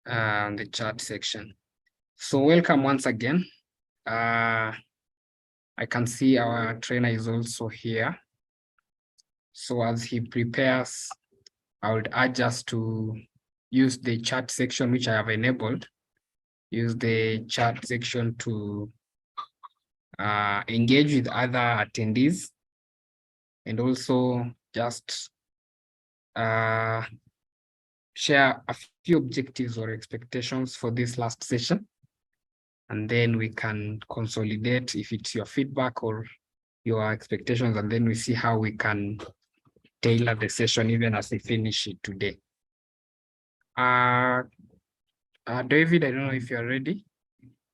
the chat section. So welcome once again. I can see our trainer is also here. So as he prepares, I would urge us to use the chat section, which I have enabled. Use the chat section to engage with other attendees, and also just share a few objectives or expectations for this last session. And then we can consolidate if it's your feedback or your expectations, and then we see how we can tailor the session even as we finish it today. David, I don't know if you're ready.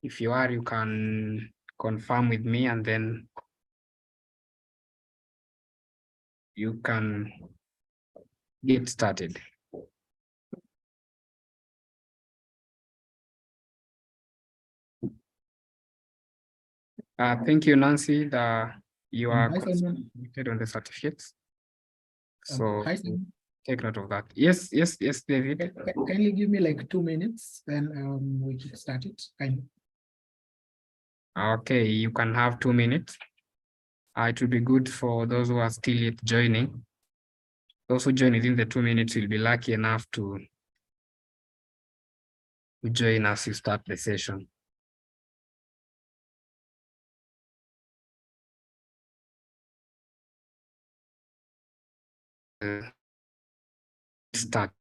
If you are, you can confirm with me, and then you can get started. Thank you, Nancy. You are connected on the certificates. So take note of that. Yes, David. Kindly give me like 2 minutes, then we can start it. Okay, you can have 2 minutes. It will be good for those who are still yet joining. Those who join within the 2 minutes will be lucky enough to join as you start the session. Start.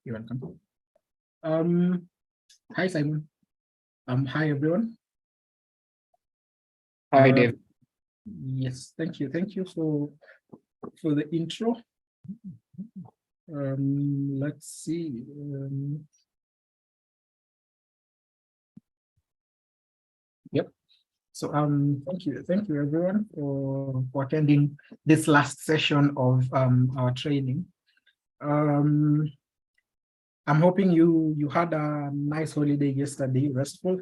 You're welcome. Hi, Simon. Hi, everyone. Hi, Dave. Yes, thank you. Thank you for the intro. Let's see. Yep. So thank you everyone for attending this last session of our training. I'm hoping you had a nice holiday yesterday, restful,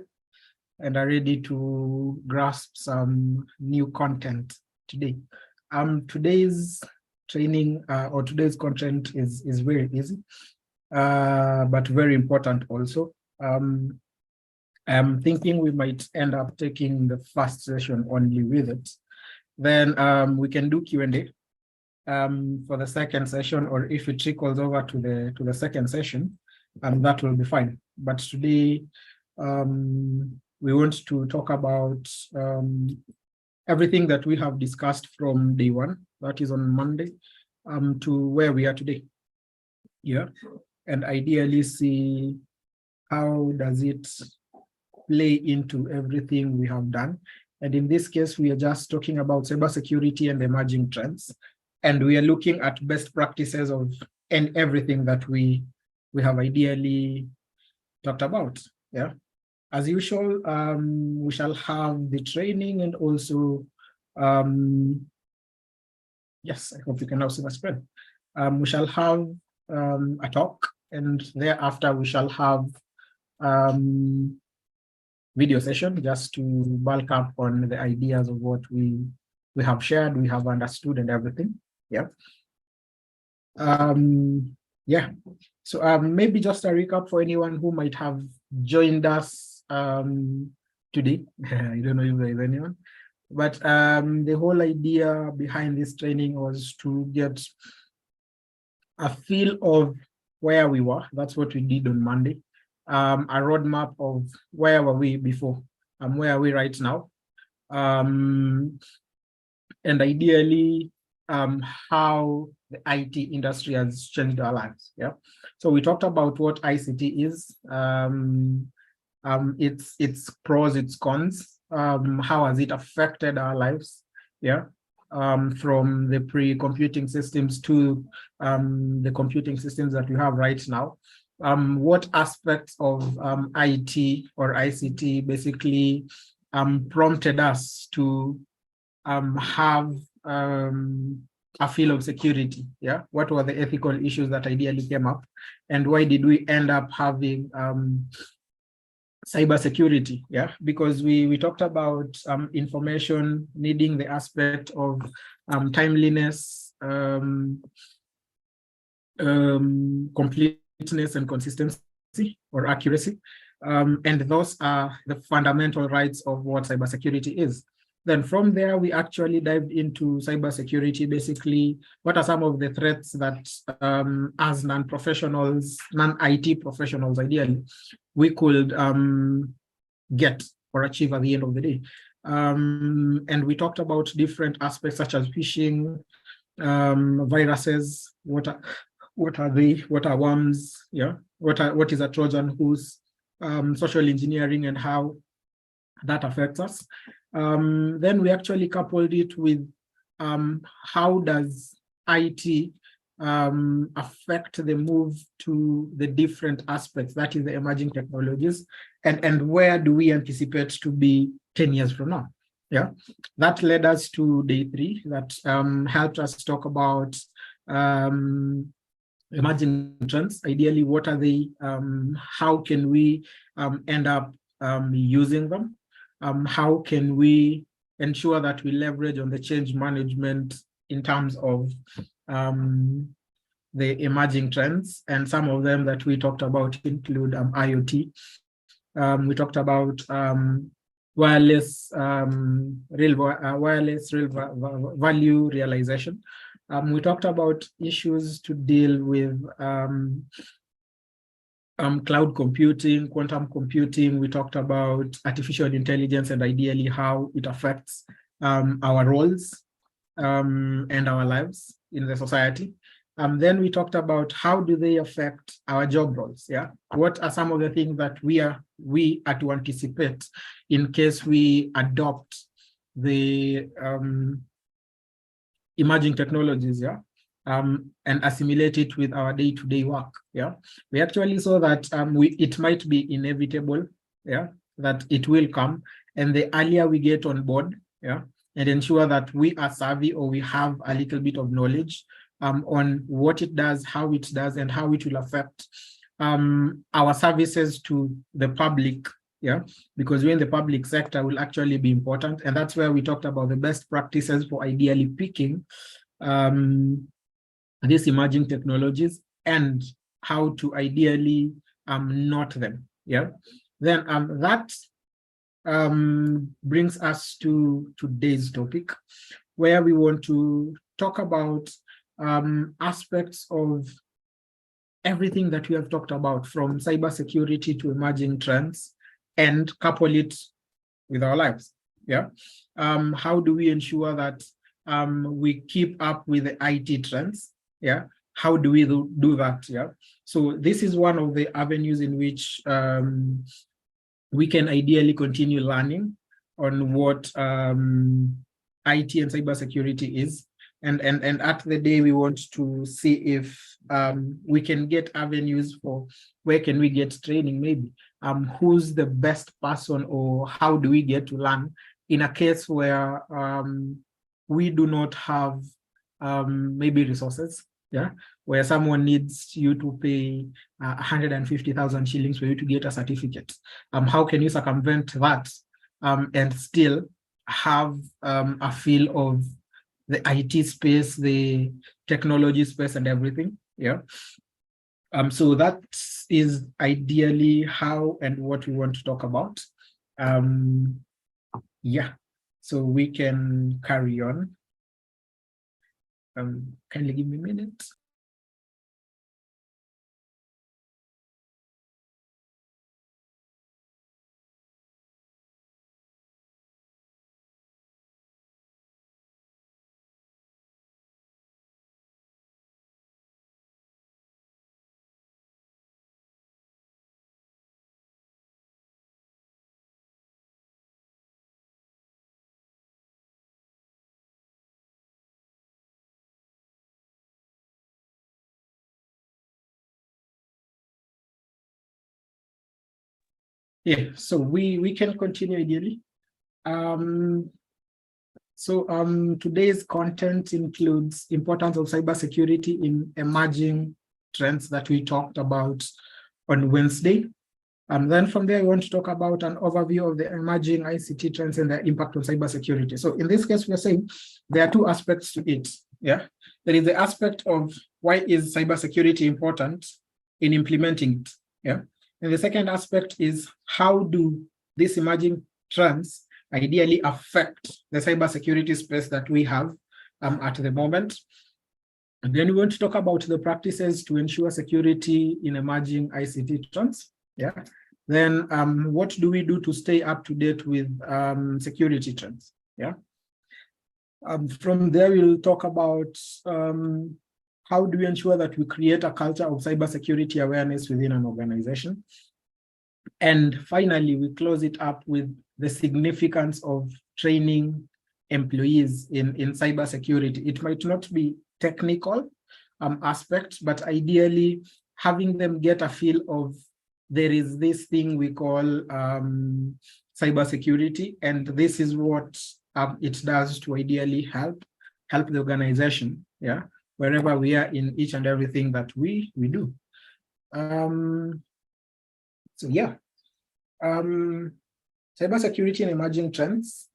and are ready to grasp some new content today. Today's training or today's content is very easy, but very important also. I'm thinking we might end up taking the first session only with it. Then we can do Q&A for the second session, or if it trickles over to the second session, that will be fine. But today we want to talk about everything that we have discussed from day one, that is on Monday, to where we are today. Yeah, and ideally see how does it play into everything we have done, And in this case, we are just talking about cybersecurity and emerging trends. And we are looking at best practices of and everything that we have ideally talked about. Yeah. As usual, we shall have the training and also, yes, I hope you can now see my screen. We shall have a talk, and thereafter we shall have video session just to bulk up on the ideas of what we have shared, we have understood and everything. Yeah. Yeah. So maybe just a recap for anyone who might have joined us today. I don't know if there is anyone, but the whole idea behind this training was to get a feel of where we were. That's what we did on Monday. A roadmap of where were we before and where are we right now. And ideally, how the IT industry has changed our lives. Yeah. So we talked about what ICT is, its pros, its cons, how has it affected our lives? Yeah. From the pre-computing systems to the computing systems that we have right now. What aspects of IT or ICT basically prompted us to have a feel of security? Yeah, what were the ethical issues that ideally came up, and why did we end up having cybersecurity? Yeah, because we talked about information needing the aspect of timeliness, completeness and consistency or accuracy. And those are the fundamental rights of what cybersecurity is. Then from there, we actually dived into cybersecurity. Basically, what are some of the threats that as non-professionals, non-IT professionals, ideally, we could get or achieve at the end of the day. And we talked about different aspects such as phishing, viruses, what are they, what are worms, yeah, what is a Trojan horse, social engineering and how that affects us. Then we actually coupled it with how does IT affect the move to the different aspects, that is the emerging technologies, and where do we anticipate to be 10 years from now? Yeah, that led us to day 3 that helped us talk about emerging trends. Ideally, what are they? How can we end up using them? How can we ensure that we leverage on the change management in terms of the emerging trends? And some of them that we talked about include IoT. We talked about wireless real value realization. We talked about issues to deal with cloud computing, quantum computing. We talked about artificial intelligence and ideally how it affects our roles and our lives in the society. Then we talked about how do they affect our job roles. Yeah, what are some of the things that we are to anticipate in case we adopt the emerging technologies, yeah, and assimilate it with our day-to-day work. Yeah, we actually saw that it might be inevitable, yeah, that it will come, and the earlier we get on board, yeah, and ensure that we are savvy or we have a little bit of knowledge on what it does, how it does, and how it will affect our services to the public. Yeah, because we're in the public sector will actually be important. And that's where we talked about the best practices for ideally picking these emerging technologies and how to ideally note them. Yeah, then that brings us to today's topic, where we want to talk about aspects of everything that we have talked about, from cybersecurity to emerging trends, and couple it with our lives. Yeah, how do we ensure that we keep up with the IT trends? Yeah, how do we do that? Yeah, so this is one of the avenues in which we can ideally continue learning on what IT and cybersecurity is. And at the day, we want to see if we can get avenues for where can we get training, maybe who's the best person, or how do we get to learn in a case where we do not have maybe resources, where someone needs you to pay 150,000 shillings for you to get a certificate. How can you circumvent that and still have a feel of the IT space, the technology space, and everything? So that is ideally how and what we want to talk about. So we can carry on. Kindly give me a minute. So we can continue ideally. Today's content includes importance of cybersecurity in emerging trends that we talked about on Wednesday. And then from there, we want to talk about an overview of the emerging ICT trends and their impact on cybersecurity. So in this case, we're saying there are two aspects to it. There is the aspect of why is cybersecurity important in implementing it. And the second aspect is how do these emerging trends ideally affect the cybersecurity space that we have at the moment. And then we want to talk about the practices to ensure security in emerging ICT trends. Then what do we do to stay up to date with security trends? From there, we'll talk about how do we ensure that we create a culture of cybersecurity awareness within an organization. And finally, we close it up with the significance of training employees in cybersecurity. It might not be technical aspects, but ideally having them get a feel of there is this thing we call cybersecurity, and this is what it does to ideally help the organization, wherever we are in each and everything that we do. Cybersecurity and emerging trends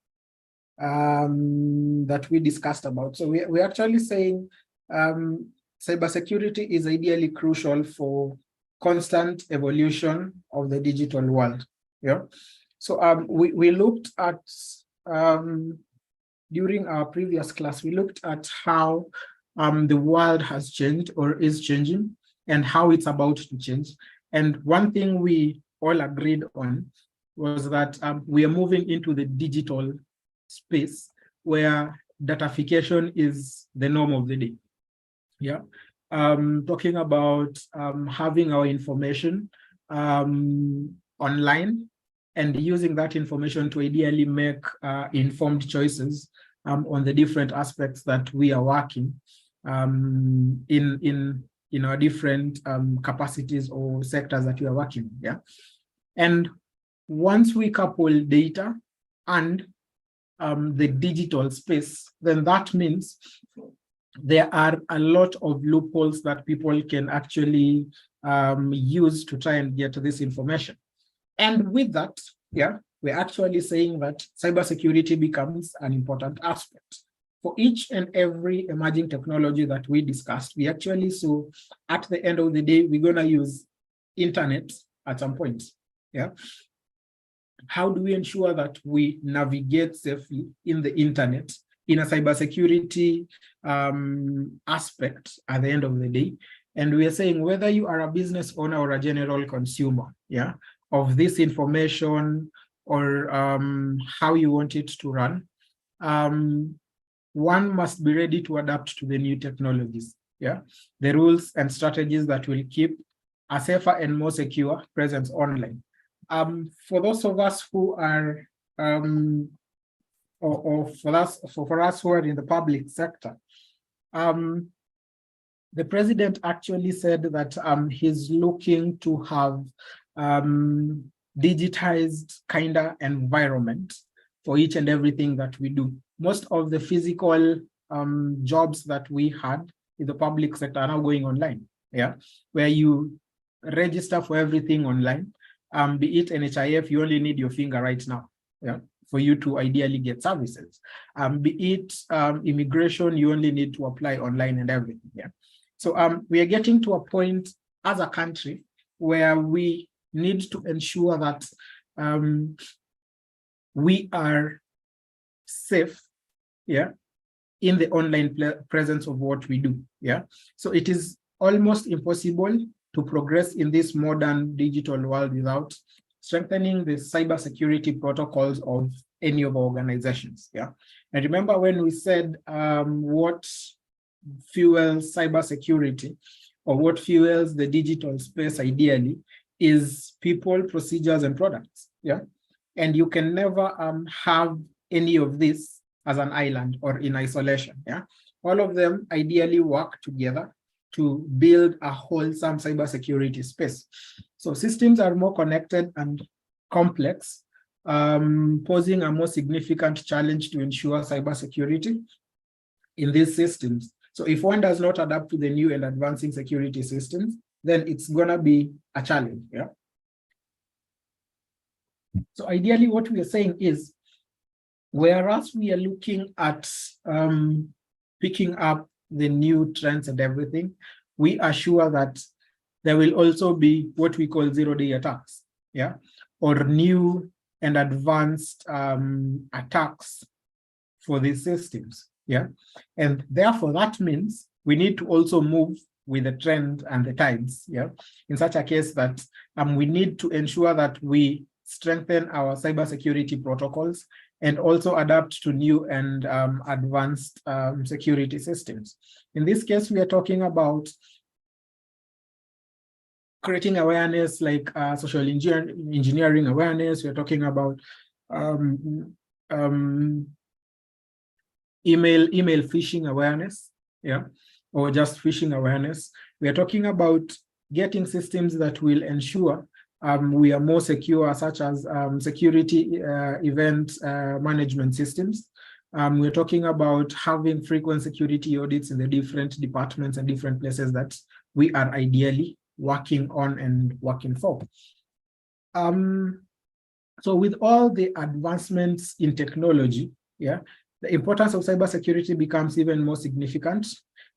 that we discussed about. So we're actually saying cybersecurity is ideally crucial for constant evolution of the digital world. So we looked at, during our previous class, we looked at how the world has changed or is changing and how it's about to change. And one thing we all agreed on was that we are moving into the digital space where datafication is the norm of the day. Talking about having our information online and using that information to ideally make informed choices on the different aspects that we are working in our different capacities or sectors that we are working. And once we couple data and the digital space, then that means there are a lot of loopholes that people can actually use to try and get this information. And with that, we're actually saying that cybersecurity becomes an important aspect. For each and every emerging technology that we discussed, we actually saw at the end of the day, we're going to use internet at some point. How do we ensure that we navigate safely in the internet in a cybersecurity aspect at the end of the day? And we are saying whether you are a business owner or a general consumer, of this information or how you want it to run, one must be ready to adapt to the new technologies. The rules and strategies that will keep a safer and more secure presence online. For those of us who are or for us who are in the public sector, the president actually said that he's looking to have digitized kind of environment for each and everything that we do. Most of the physical jobs that we had in the public sector are now going online, yeah, where you register for everything online. Be it NHIF, you only need your finger right now, yeah, for you to ideally get services. Be it immigration, you only need to apply online and everything, yeah. So we are getting to a point as a country where we need to ensure that we are safe, yeah, in the online presence of what we do, yeah. So it is almost impossible to progress in this modern digital world without strengthening the cybersecurity protocols of any of our organizations, yeah. And remember when we said what fuels cybersecurity, or what fuels the digital space ideally, is people, procedures, and products, yeah. And you can never have any of this as an island or in isolation, yeah. All of them ideally work together to build a wholesome cybersecurity space. So systems are more connected and complex, posing a more significant challenge to ensure cybersecurity in these systems. So if one does not adapt to the new and advancing security systems, then it's gonna be a challenge, yeah. So ideally what we are saying is, whereas we are looking at picking up the new trends and everything, we are sure that there will also be what we call zero-day attacks, yeah, or new and advanced attacks for these systems, yeah. And therefore that means we need to also move with the trend and the tides, yeah, in such a case that we need to ensure that we strengthen our cybersecurity protocols and also adapt to new and advanced security systems. In this case, we are talking about creating awareness like social engineering awareness. We're talking about email phishing awareness, yeah, or just phishing awareness. We are talking about getting systems that will ensure we are more secure, such as security event management systems. We're talking about having frequent security audits in the different departments and different places that we are ideally working on and working for. So with all the advancements in technology, yeah, the importance of cybersecurity becomes even more significant.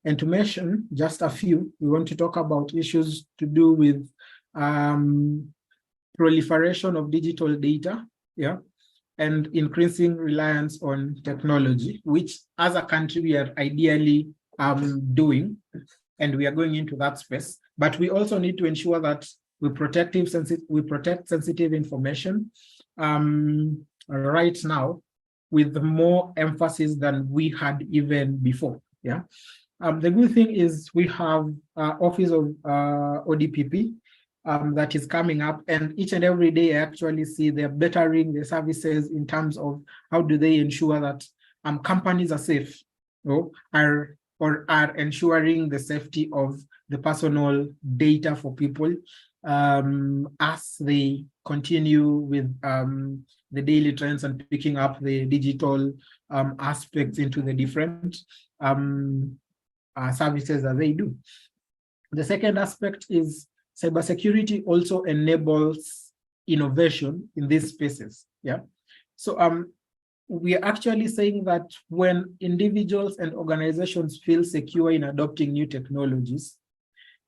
And to mention just a few, we want to talk about issues to do with proliferation of digital data, yeah, and increasing reliance on technology, which as a country we are ideally doing, and we are going into that space. But we also need to ensure that we protect sensitive information right now with more emphasis than we had even before, yeah. The good thing is we have Office of ODPP that is coming up, and each and every day I actually see they're bettering the services in terms of how do they ensure that companies are safe, or are ensuring the safety of the personal data for people as they continue with the daily trends and picking up the digital aspects into the different services that they do. The second aspect is cybersecurity also enables innovation in these spaces, yeah. So we are actually saying that when individuals and organizations feel secure in adopting new technologies,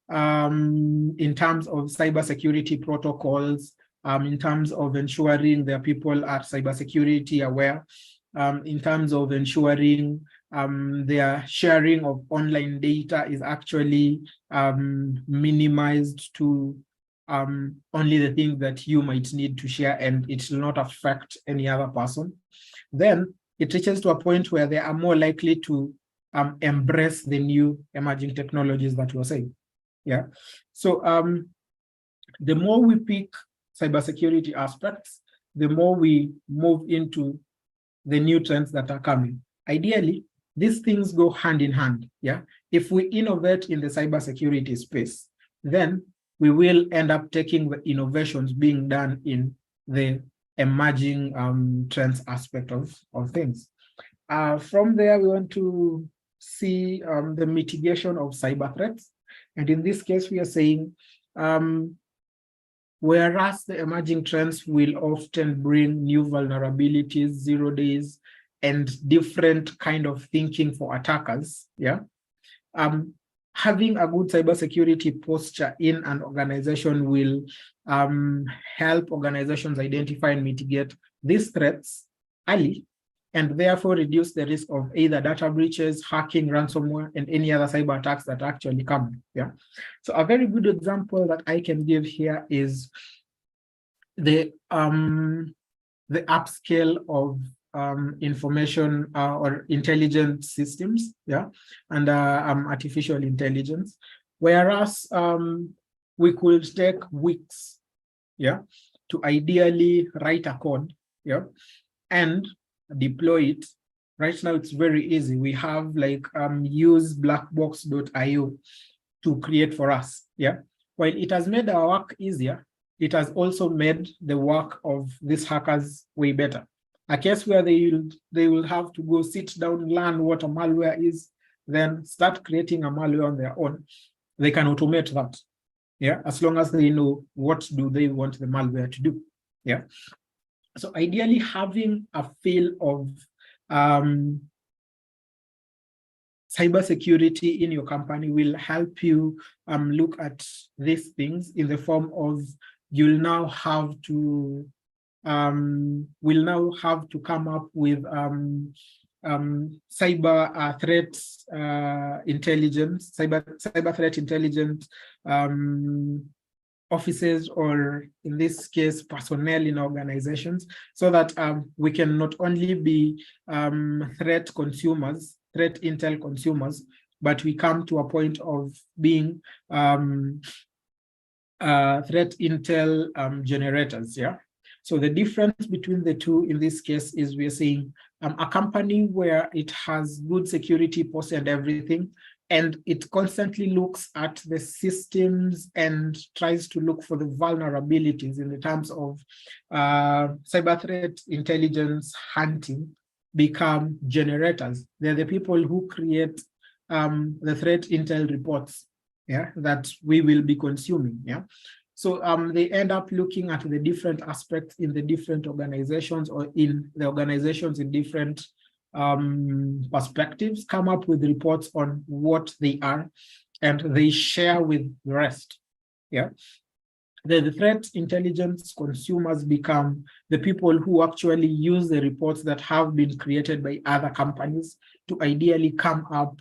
in terms of cybersecurity protocols, in terms of ensuring their people are cybersecurity aware, in terms of ensuring their sharing of online data is actually minimized to only the things that you might need to share, and it will not affect any other person, then it reaches to a point where they are more likely to embrace the new emerging technologies that we're saying, yeah. So the more we pick cybersecurity aspects, the more we move into the new trends that are coming. Ideally, these things go hand in hand. Yeah. If we innovate in the cybersecurity space, then we will end up taking the innovations being done in the emerging trends aspect of things. From there, we want to see the mitigation of cyber threats. And in this case, we are saying, whereas the emerging trends will often bring new vulnerabilities, 0 days, and different kind of thinking for attackers, yeah, having a good cybersecurity posture in an organization will help organizations identify and mitigate these threats early, and therefore reduce the risk of either data breaches, hacking, ransomware, and any other cyber attacks that actually come. Yeah. So a very good example that I can give here is the upscale of information or intelligence systems, yeah, and artificial intelligence. Whereas we could take weeks, yeah, to ideally write a code, yeah, and deploy it. Right now, it's very easy. We have like use blackbox.io to create for us. Yeah. While it has made our work easier, it has also made the work of these hackers way better. A case where they will have to go sit down, learn what a malware is, then start creating a malware on their own. They can automate that. Yeah, as long as they know what do they want the malware to do. Yeah. So ideally, having a feel of cybersecurity in your company will help you look at these things in the form of you'll now have to come up with cyber threat intelligence, cyber threat intelligence offices, or in this case, personnel in organizations, so that we can not only be threat intel consumers, but we come to a point of being threat intel generators. Yeah. So the difference between the two in this case is we're saying a company where it has good security posture and everything, and it constantly looks at the systems and tries to look for the vulnerabilities in the terms of cyber threat intelligence hunting, become generators. They're the people who create the threat intel reports, yeah, that we will be consuming. Yeah. So they end up looking at the different aspects in the different organizations, or in the organizations in different perspectives, come up with reports on what they are, and they share with the rest. Yeah. The threat intelligence consumers become the people who actually use the reports that have been created by other companies to ideally come up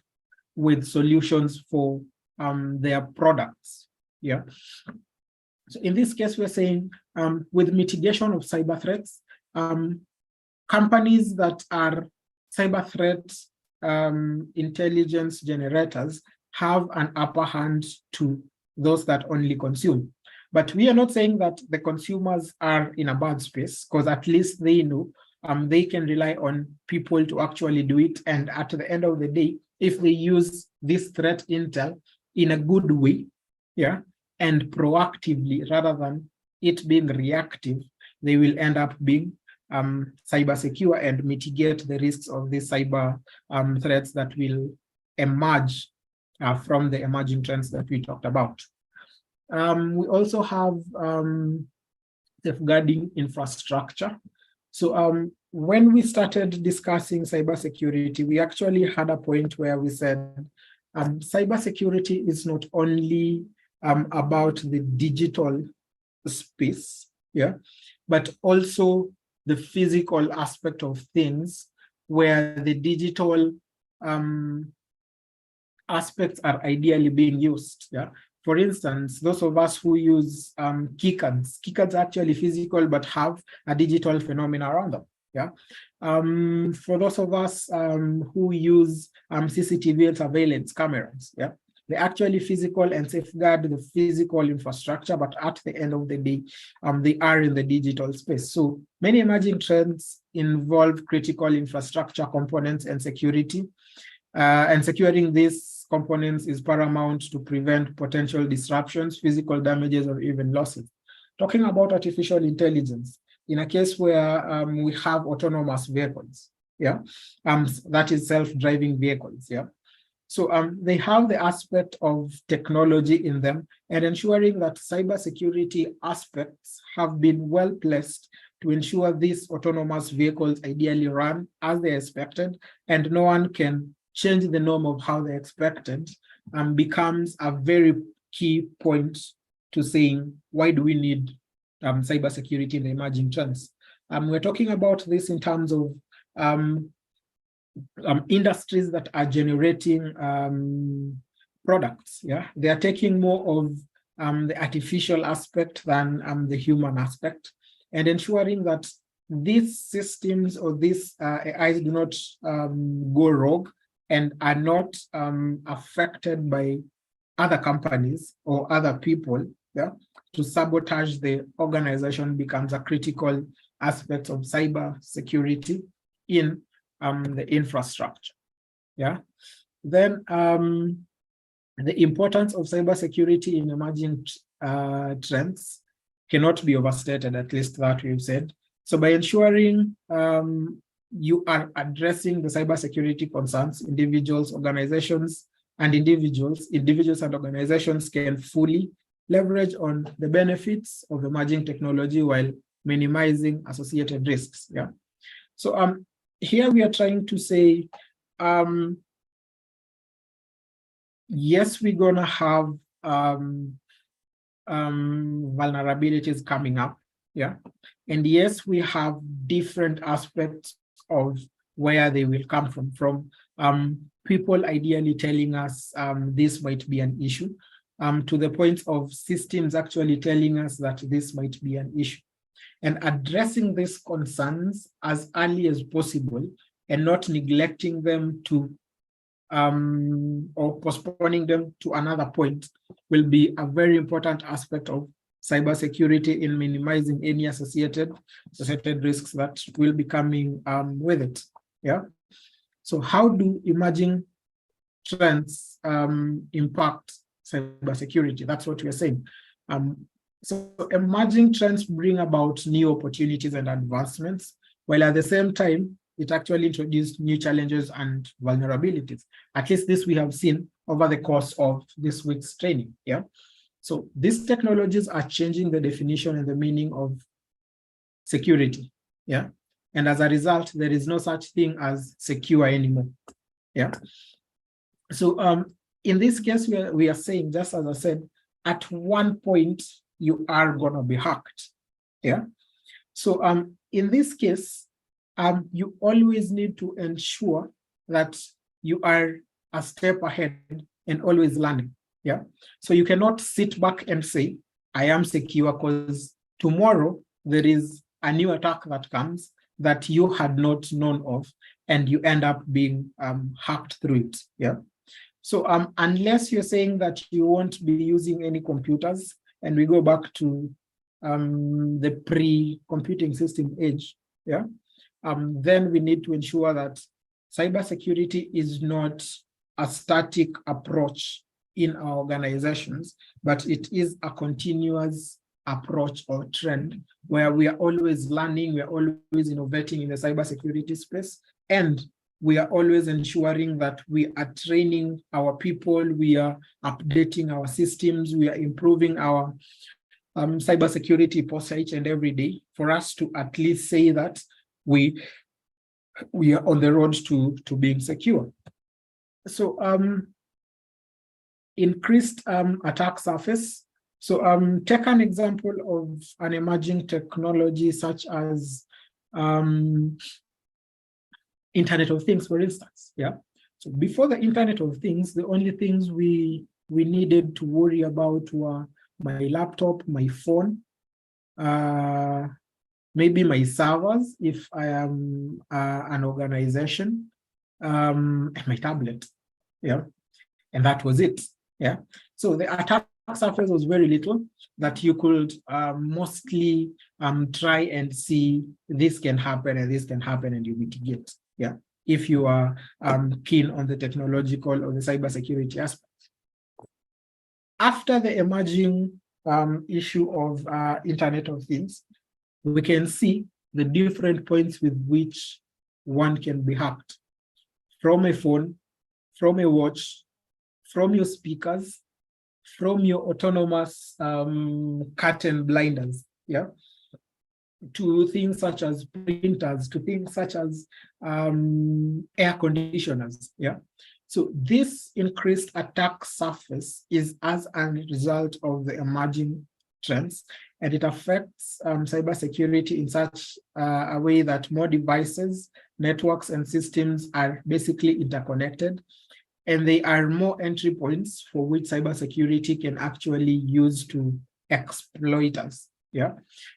with solutions for their products. Yeah. So in this case, we're saying with mitigation of cyber threats, companies that are cyber threat intelligence generators have an upper hand to those that only consume. But we are not saying that the consumers are in a bad space, because at least they know they can rely on people to actually do it. And at the end of the day, if they use this threat intel in a good way, yeah, and proactively rather than it being reactive, they will end up being cyber secure and mitigate the risks of these cyber threats that will emerge from the emerging trends that we talked about. We also have safeguarding infrastructure. So when we started discussing cybersecurity, we actually had a point where we said cybersecurity is not only about the digital space, yeah, but also the physical aspect of things, where the digital aspects are ideally being used. Yeah. For instance, those of us who use keycards are actually physical but have a digital phenomena around them. Yeah. For those of us who use CCTV and surveillance cameras, yeah, They actually physical and safeguard the physical infrastructure, but at the end of the day, they are in the digital space. So many emerging trends involve critical infrastructure components and security. And securing these components is paramount to prevent potential disruptions, physical damages, or even losses. Talking about artificial intelligence, in a case where we have autonomous vehicles, that is self-driving vehicles, So they have the aspect of technology in them, and ensuring that cybersecurity aspects have been well placed to ensure these autonomous vehicles ideally run as they expected, and no one can change the norm of how they're expected, becomes a very key point to saying, why do we need cybersecurity in the emerging trends? We're talking about this in terms of industries that are generating products. They are taking more of the artificial aspect than the human aspect, and ensuring that these systems or these AIs do not go rogue and are not affected by other companies or other people. To sabotage the organization becomes a critical aspect of cyber security in the infrastructure. Then the importance of cybersecurity in emerging trends cannot be overstated, at least that we've said. So by ensuring you are addressing the cybersecurity concerns, individuals and organizations can fully leverage on the benefits of emerging technology while minimizing associated risks. So here we are trying to say, yes, we're gonna have vulnerabilities coming up, and yes, we have different aspects of where they will come from people ideally telling us this might be an issue, to the point of systems actually telling us that this might be an issue. And addressing these concerns as early as possible and not neglecting them to or postponing them to another point will be a very important aspect of cybersecurity in minimizing any associated risks that will be coming with it. So how do emerging trends impact cybersecurity? That's what we're saying. So emerging trends bring about new opportunities and advancements, while at the same time, it actually introduced new challenges and vulnerabilities. At least this we have seen over the course of this week's training. So these technologies are changing the definition and the meaning of security. And as a result, there is no such thing as secure anymore. So in this case, we are saying, just as I said, at one point, you are gonna be hacked. So in this case, you always need to ensure that you are a step ahead and always learning. So you cannot sit back and say, I am secure, because tomorrow there is a new attack that comes that you had not known of, and you end up being hacked through it. So unless you're saying that you won't be using any computers, and we go back to the pre-computing system age, then we need to ensure that cybersecurity is not a static approach in our organizations, but it is a continuous approach or trend where we are always learning, we are always innovating in the cybersecurity space, and we are always ensuring that we are training our people, we are updating our systems, we are improving our cybersecurity posture each and every day for us to at least say that we are on the road to being secure. So increased attack surface. So take an example of an emerging technology such as Internet of Things, for instance. So before the Internet of Things, the only things we needed to worry about were my laptop, my phone, maybe my servers, if I am an organization, and my tablet. And that was it. Yeah. So the attack surface was very little that you could mostly try and see this can happen and this can happen and you mitigate. Yeah. If you are keen on the technological or the cybersecurity aspect. After the emerging issue of Internet of Things, we can see the different points with which one can be hacked. From a phone, from a watch, from your speakers, from your autonomous curtain blinders, yeah, to things such as printers, to things such as air conditioners, yeah. So this increased attack surface is as a result of the emerging trends, and it affects cybersecurity in such a way that more devices, networks, and systems are basically interconnected, and they are more entry points for which cybersecurity can actually use to exploit us. Yeah.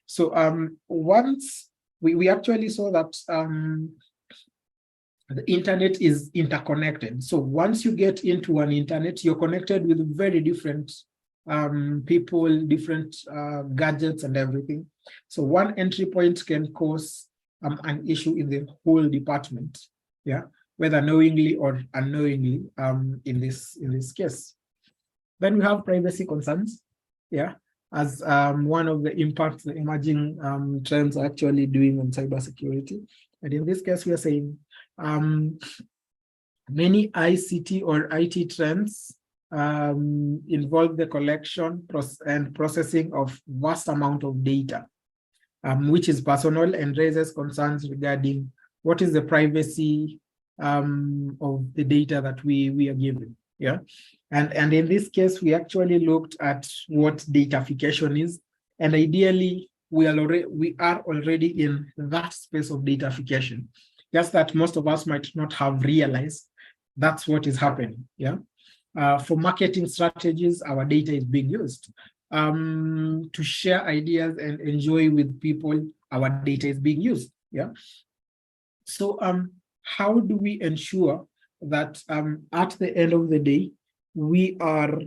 So once we actually saw that the internet is interconnected. So once you get into an internet, you're connected with very different people, different gadgets and everything. So one entry point can cause an issue in the whole department, yeah, whether knowingly or unknowingly in this case. Then we have privacy concerns, yeah, as one of the impacts the emerging trends are actually doing on cybersecurity. And in this case, we are saying many ICT or IT trends involve the collection and processing of vast amount of data, which is personal and raises concerns regarding what is the privacy of the data that we are given. Yeah, and in this case, we actually looked at what datafication is, and ideally, we are already in that space of datafication. Just that most of us might not have realized that's what is happening. Yeah, for marketing strategies, our data is being used. To share ideas and enjoy with people, our data is being used. Yeah. So how do we ensure that at the end of the day, we are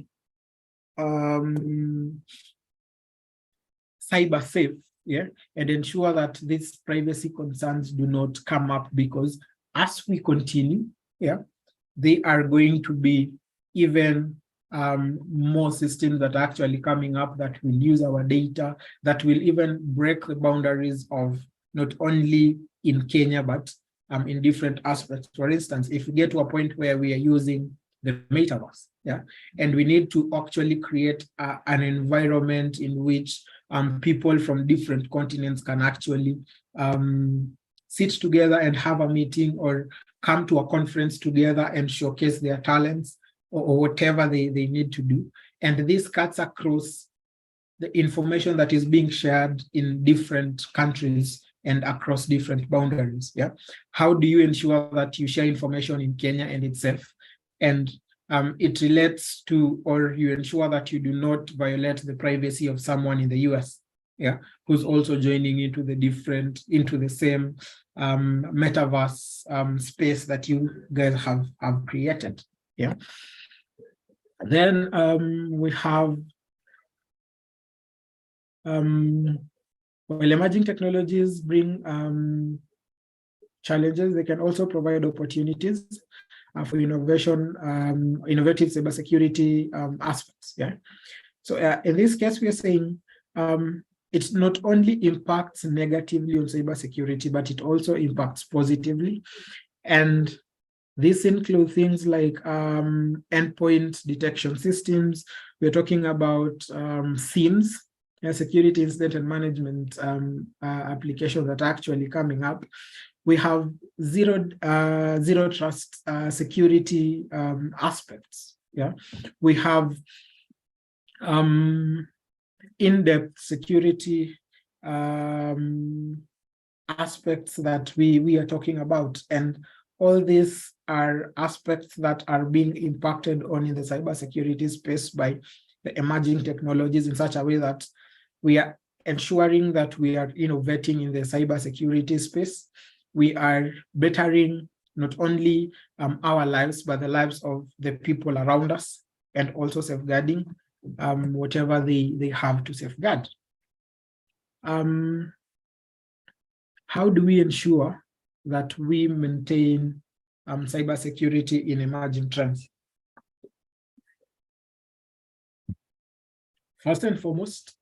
cyber safe, yeah, and ensure that these privacy concerns do not come up, because as we continue, yeah, they are going to be even more systems that are actually coming up that will use our data, that will even break the boundaries of not only in Kenya, but in different aspects. For instance, if we get to a point where we are using the metaverse, yeah, and we need to actually create an environment in which people from different continents can actually sit together and have a meeting or come to a conference together and showcase their talents or whatever they need to do. And this cuts across the information that is being shared in different countries and across different boundaries. Yeah. How do you ensure that you share information in Kenya and it's safe, and it relates to, or you ensure that you do not violate the privacy of someone in the US, yeah, who's also joining into the same metaverse space that you guys have created. Yeah. Then we have while emerging technologies bring challenges, they can also provide opportunities for innovation, innovative cybersecurity aspects. Yeah. So in this case, we are saying it not only impacts negatively on cybersecurity, but it also impacts positively. And this includes things like endpoint detection systems. We're talking about SIEMs, security incident and management applications that are actually coming up. We have zero trust security aspects. Yeah, we have in-depth security aspects that we are talking about, and all these are aspects that are being impacted on in the cybersecurity space by the emerging technologies in such a way that we are ensuring that we are innovating in the cybersecurity space. We are bettering not only our lives, but the lives of the people around us. and also safeguarding whatever they have to safeguard. How do we ensure that we maintain cybersecurity in emerging trends? First and foremost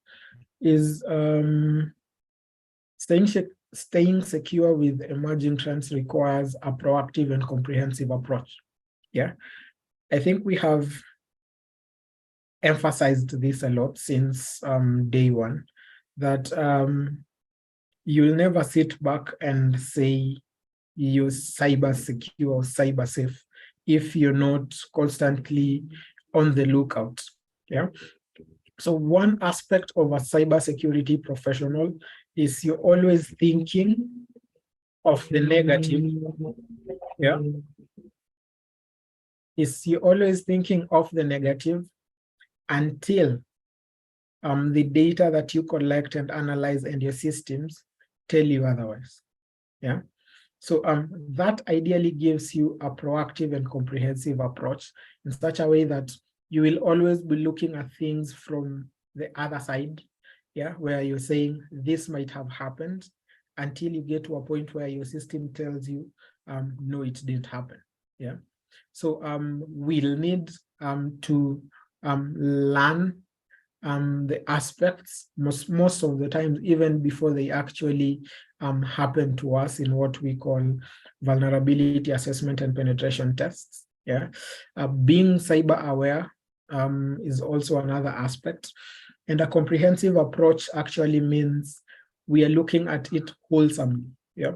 is staying secure with emerging trends requires a proactive and comprehensive approach. Yeah, I think we have emphasized this a lot since day one, that you'll never sit back and say you're cyber secure or cyber safe if you're not constantly on the lookout. Yeah. So one aspect of a cybersecurity professional is you're always thinking of the negative. Yeah. Is you're always thinking of the negative until the data that you collect and analyze and your systems tell you otherwise. Yeah. So that ideally gives you a proactive and comprehensive approach in such a way that you will always be looking at things from the other side, yeah, where you're saying this might have happened, until you get to a point where your system tells you, no, it didn't happen. Yeah. So we'll need to learn the aspects most of the times, even before they actually happen to us, in what we call vulnerability assessment and penetration tests. Yeah, being cyber aware is also another aspect, and a comprehensive approach actually means we are looking at it wholesomely. Yeah.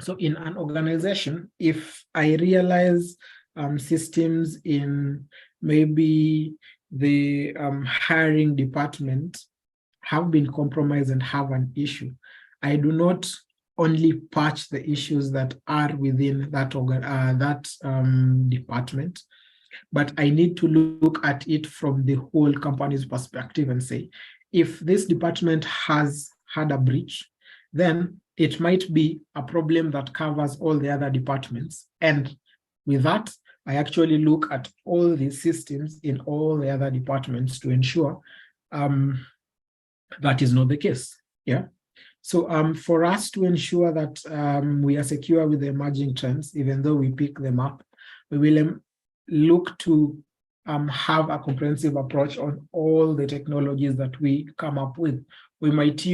So in an organization, if I realize systems in maybe the hiring department have been compromised and have an issue, I do not only patch the issues that are within that department, but I need to look at it from the whole company's perspective and say, if this department has had a breach, then it might be a problem that covers all the other departments. And with that, I actually look at all the systems in all the other departments to ensure that is not the case. Yeah. So for us to ensure that we are secure with the emerging trends, even though we pick them up, we will look to have a comprehensive approach on all the technologies that we come up with. We might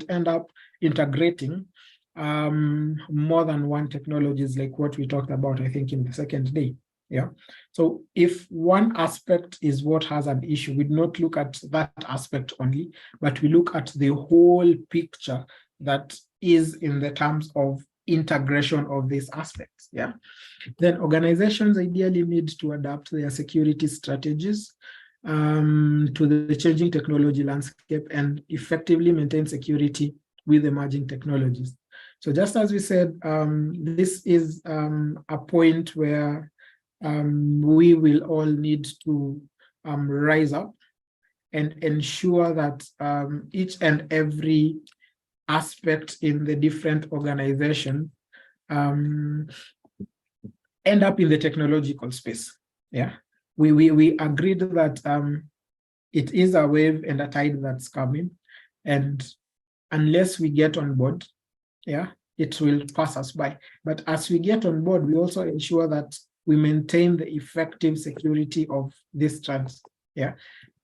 end up integrating more than one technologies, like what we talked about, I think, in the second day. Yeah. So if one aspect is what has an issue, we do not look at that aspect only, but we look at the whole picture that is in the terms of integration of these aspects. Yeah. Then organizations ideally need to adapt their security strategies to the changing technology landscape and effectively maintain security with emerging technologies. So just as we said, this is a point where we will all need to rise up and ensure that each and every aspect in the different organizations end up in the technological space. Yeah, we agreed that it is a wave and a tide that's coming, and unless we get on board, yeah, it will pass us by. But as we get on board, we also ensure that we maintain the effective security of these trends. Yeah,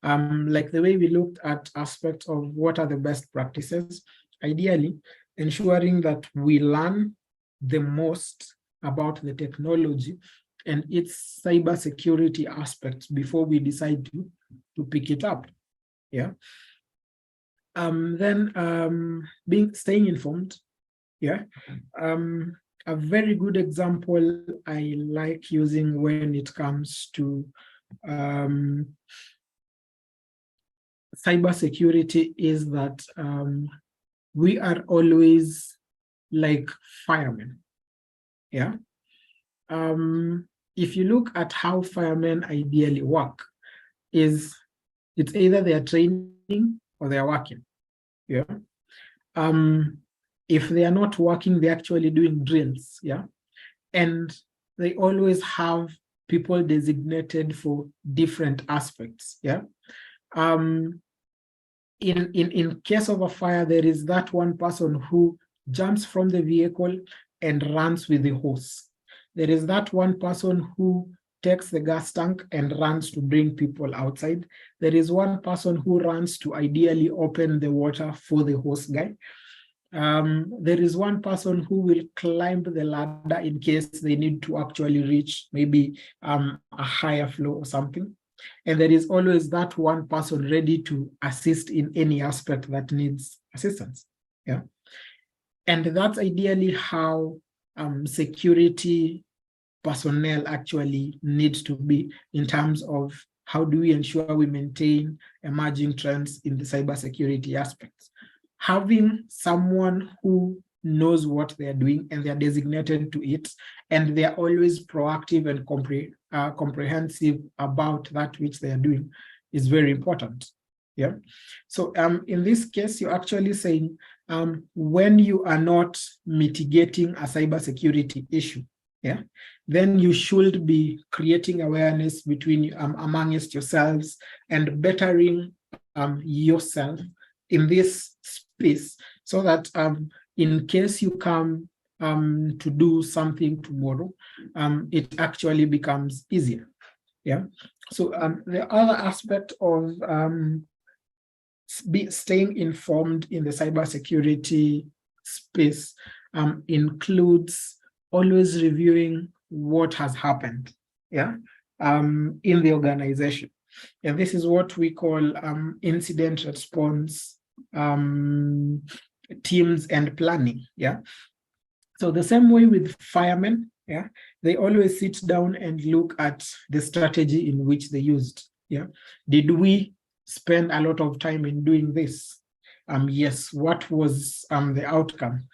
like the way we looked at aspects of what are the best practices, ideally ensuring that we learn the most about the technology and its cybersecurity aspects before we decide to pick it up. Yeah. Then staying informed. Yeah. A very good example I like using when it comes to cybersecurity is that we are always like firemen. Yeah. If you look at how firemen ideally work, it's either they are training or they are working. Yeah. If they are not working, they're actually doing drills. Yeah. And they always have people designated for different aspects. Yeah. In case of a fire, there is that one person who jumps from the vehicle and runs with the hose. There is that one person who takes the gas tank and runs to bring people outside. There is one person who runs to ideally open the water for the hose guy. There is one person who will climb the ladder in case they need to actually reach maybe a higher floor or something. And there is always that one person ready to assist in any aspect that needs assistance. Yeah. And that's ideally how security personnel actually needs to be, in terms of how do we ensure we maintain emerging trends in the cybersecurity aspects. Having someone who knows what they're doing and they're designated to it, and they're always proactive and comprehensive about that which they are doing is very important. Yeah. So in this case, you're actually saying when you are not mitigating a cybersecurity issue, yeah, then you should be creating awareness between amongst yourselves and bettering yourself in this space, so that in case you come to do something tomorrow, it actually becomes easier. Yeah. So the other aspect of staying informed in the cybersecurity space includes always reviewing what has happened, yeah, in the organization. And this is what we call incident response teams and planning. Yeah. So the same way with firemen, yeah, they always sit down and look at the strategy in which they used. Yeah. Did we spend a lot of time in doing this? Yes. What was the outcome?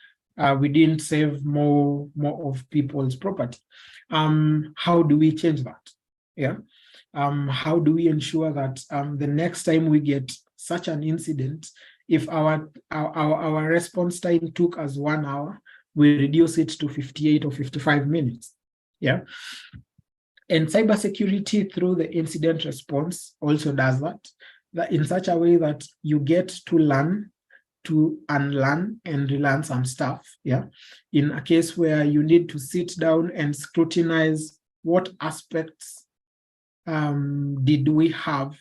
We didn't save more of people's property. How do we change that? Yeah. How do we ensure that the next time we get such an incident, if our response time took us 1 hour, we reduce it to 58 or 55 minutes. Yeah. And cybersecurity through the incident response also does that in such a way that you get to learn, to unlearn and relearn some stuff. Yeah. In a case where you need to sit down and scrutinize what aspects did we have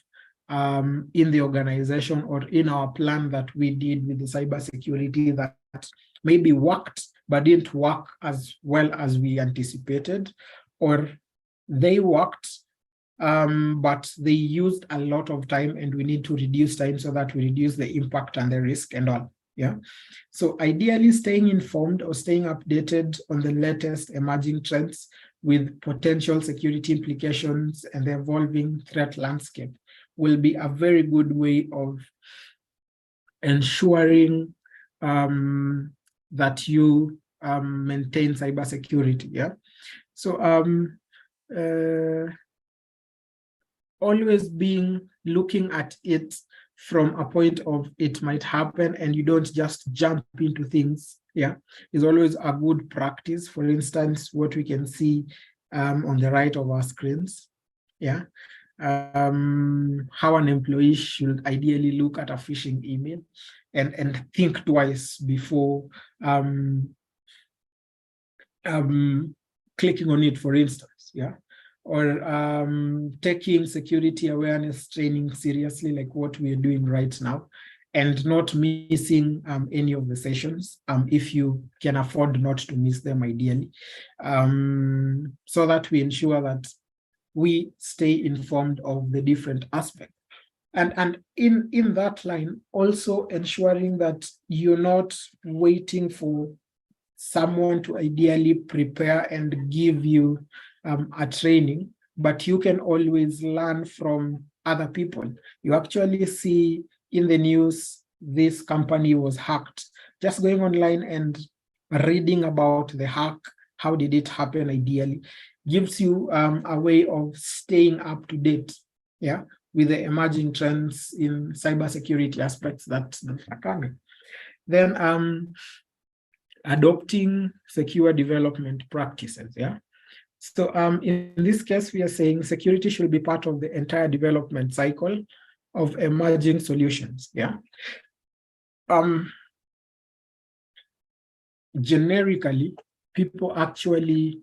in the organization or in our plan that we did with the cybersecurity that maybe worked but didn't work as well as we anticipated, or they worked but they used a lot of time and we need to reduce time so that we reduce the impact and the risk and all. Yeah. So ideally, staying informed or staying updated on the latest emerging trends with potential security implications and the evolving threat landscape will be a very good way of ensuring that you maintain cybersecurity. Yeah. So always looking at it from a point of it might happen and you don't just jump into things, yeah, is always a good practice. For instance, what we can see on the right of our screens, yeah, how an employee should ideally look at a phishing email and think twice before clicking on it, for instance, yeah, or taking security awareness training seriously, like what we are doing right now, and not missing any of the sessions if you can afford not to miss them, ideally, so that we ensure that we stay informed of the different aspects. And in that line, also ensuring that you're not waiting for someone to ideally prepare and give you a training, but you can always learn from other people. You actually see in the news, this company was hacked. Just going online and reading about the hack, how did it happen ideally, gives you a way of staying up to date, yeah, with the emerging trends in cybersecurity aspects that are coming. Then adopting secure development practices, yeah. So in this case, we are saying security should be part of the entire development cycle of emerging solutions. Yeah. Generically, people actually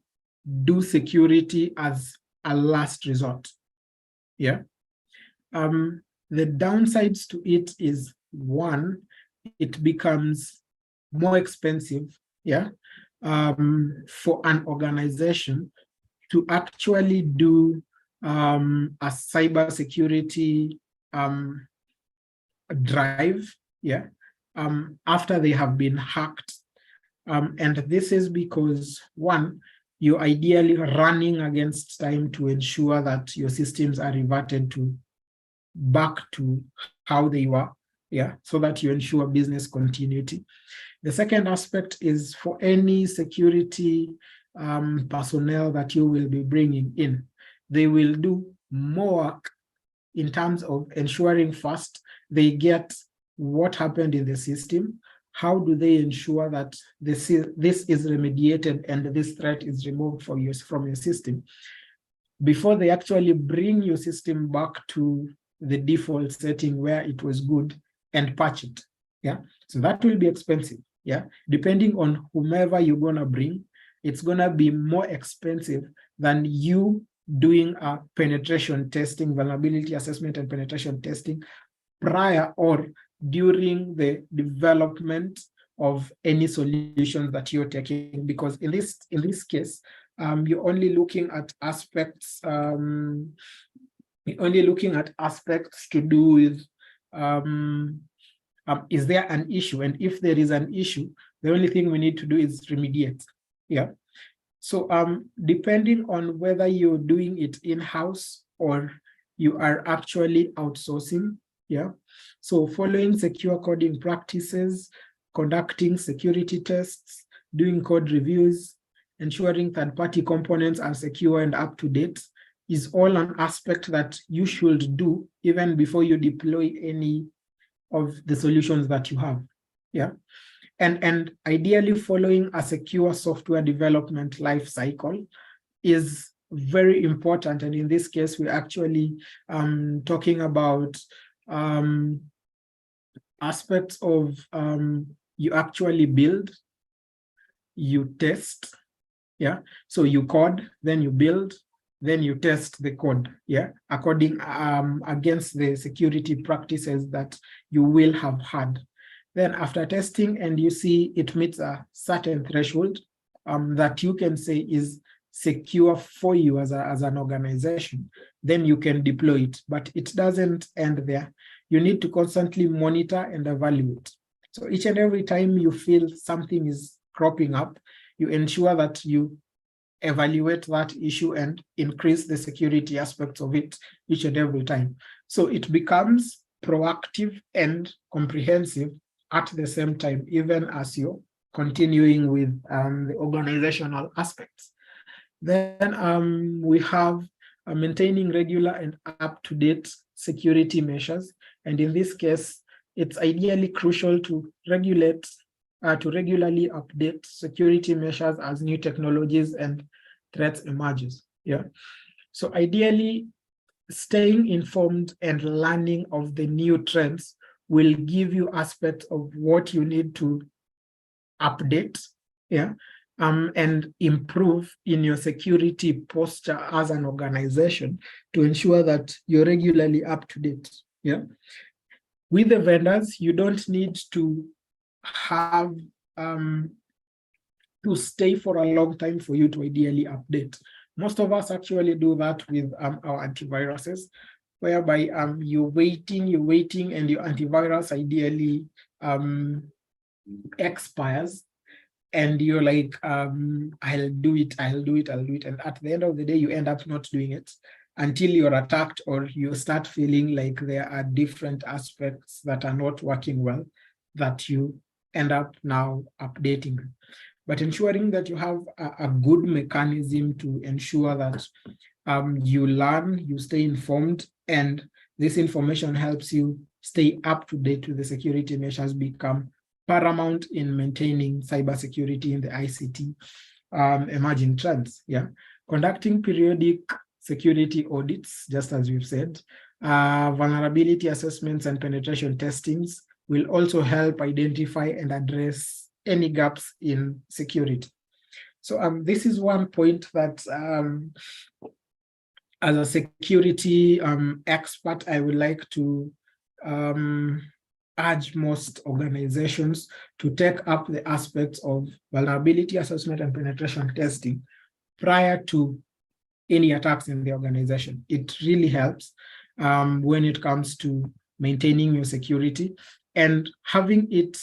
do security as a last resort. Yeah. The downsides to it is, one, it becomes more expensive, yeah, for an organization to actually do a cybersecurity drive, yeah, after they have been hacked. And this is because, one, you're ideally running against time to ensure that your systems are reverted to back to how they were, yeah, so that you ensure business continuity. The second aspect is for any security personnel that you will be bringing in, they will do more work in terms of ensuring first they get what happened in the system. How do they ensure that this is remediated and this threat is removed from your system before they actually bring your system back to the default setting where it was good and patch it. Yeah, so that will be expensive. Yeah, depending on whomever you're gonna bring, it's gonna be more expensive than you doing a penetration testing, vulnerability assessment and penetration testing prior or during the development of any solutions that you're taking. Because in this case, you're only looking at aspects. You're only looking at aspects to do with is there an issue, and if there is an issue, the only thing we need to do is remediate. Yeah. So depending on whether you're doing it in-house or you are actually outsourcing, yeah. So following secure coding practices, conducting security tests, doing code reviews, ensuring third-party components are secure and up to date is all an aspect that you should do even before you deploy any of the solutions that you have. Yeah. And ideally following a secure software development life cycle is very important. And in this case, we're actually talking about aspects of you actually build, you test, yeah. So you code, then you build, then you test the code, yeah, according against the security practices that you will have had. Then after testing and you see it meets a certain threshold that you can say is secure for you as an organization, then you can deploy it. But it doesn't end there. You need to constantly monitor and evaluate. So each and every time you feel something is cropping up, you ensure that you evaluate that issue and increase the security aspects of it each and every time. So it becomes proactive and comprehensive at the same time, even as you're continuing with the organizational aspects. Then we have maintaining regular and up-to-date security measures. And in this case, it's ideally crucial to regularly update security measures as new technologies and threats emerges. Yeah. So ideally, staying informed and learning of the new trends will give you aspects of what you need to update, yeah, and improve in your security posture as an organization to ensure that you're regularly up to date. Yeah. With the vendors, you don't need to have to stay for a long time for you to ideally update. Most of us actually do that with our antiviruses, whereby you're waiting, and your antivirus ideally expires, and you're like, I'll do it. And at the end of the day, you end up not doing it until you're attacked or you start feeling like there are different aspects that are not working well that you end up now updating. But ensuring that you have a good mechanism to ensure that you learn, you stay informed, and this information helps you stay up to date with the security measures become paramount in maintaining cybersecurity in the ICT emerging trends. Yeah. Conducting periodic security audits, just as we've said, vulnerability assessments and penetration testings will also help identify and address any gaps in security. So this is one point that as a security expert, I would like to urge most organizations to take up the aspects of vulnerability assessment and penetration testing prior to any attacks in the organization. It really helps when it comes to maintaining your security, and having it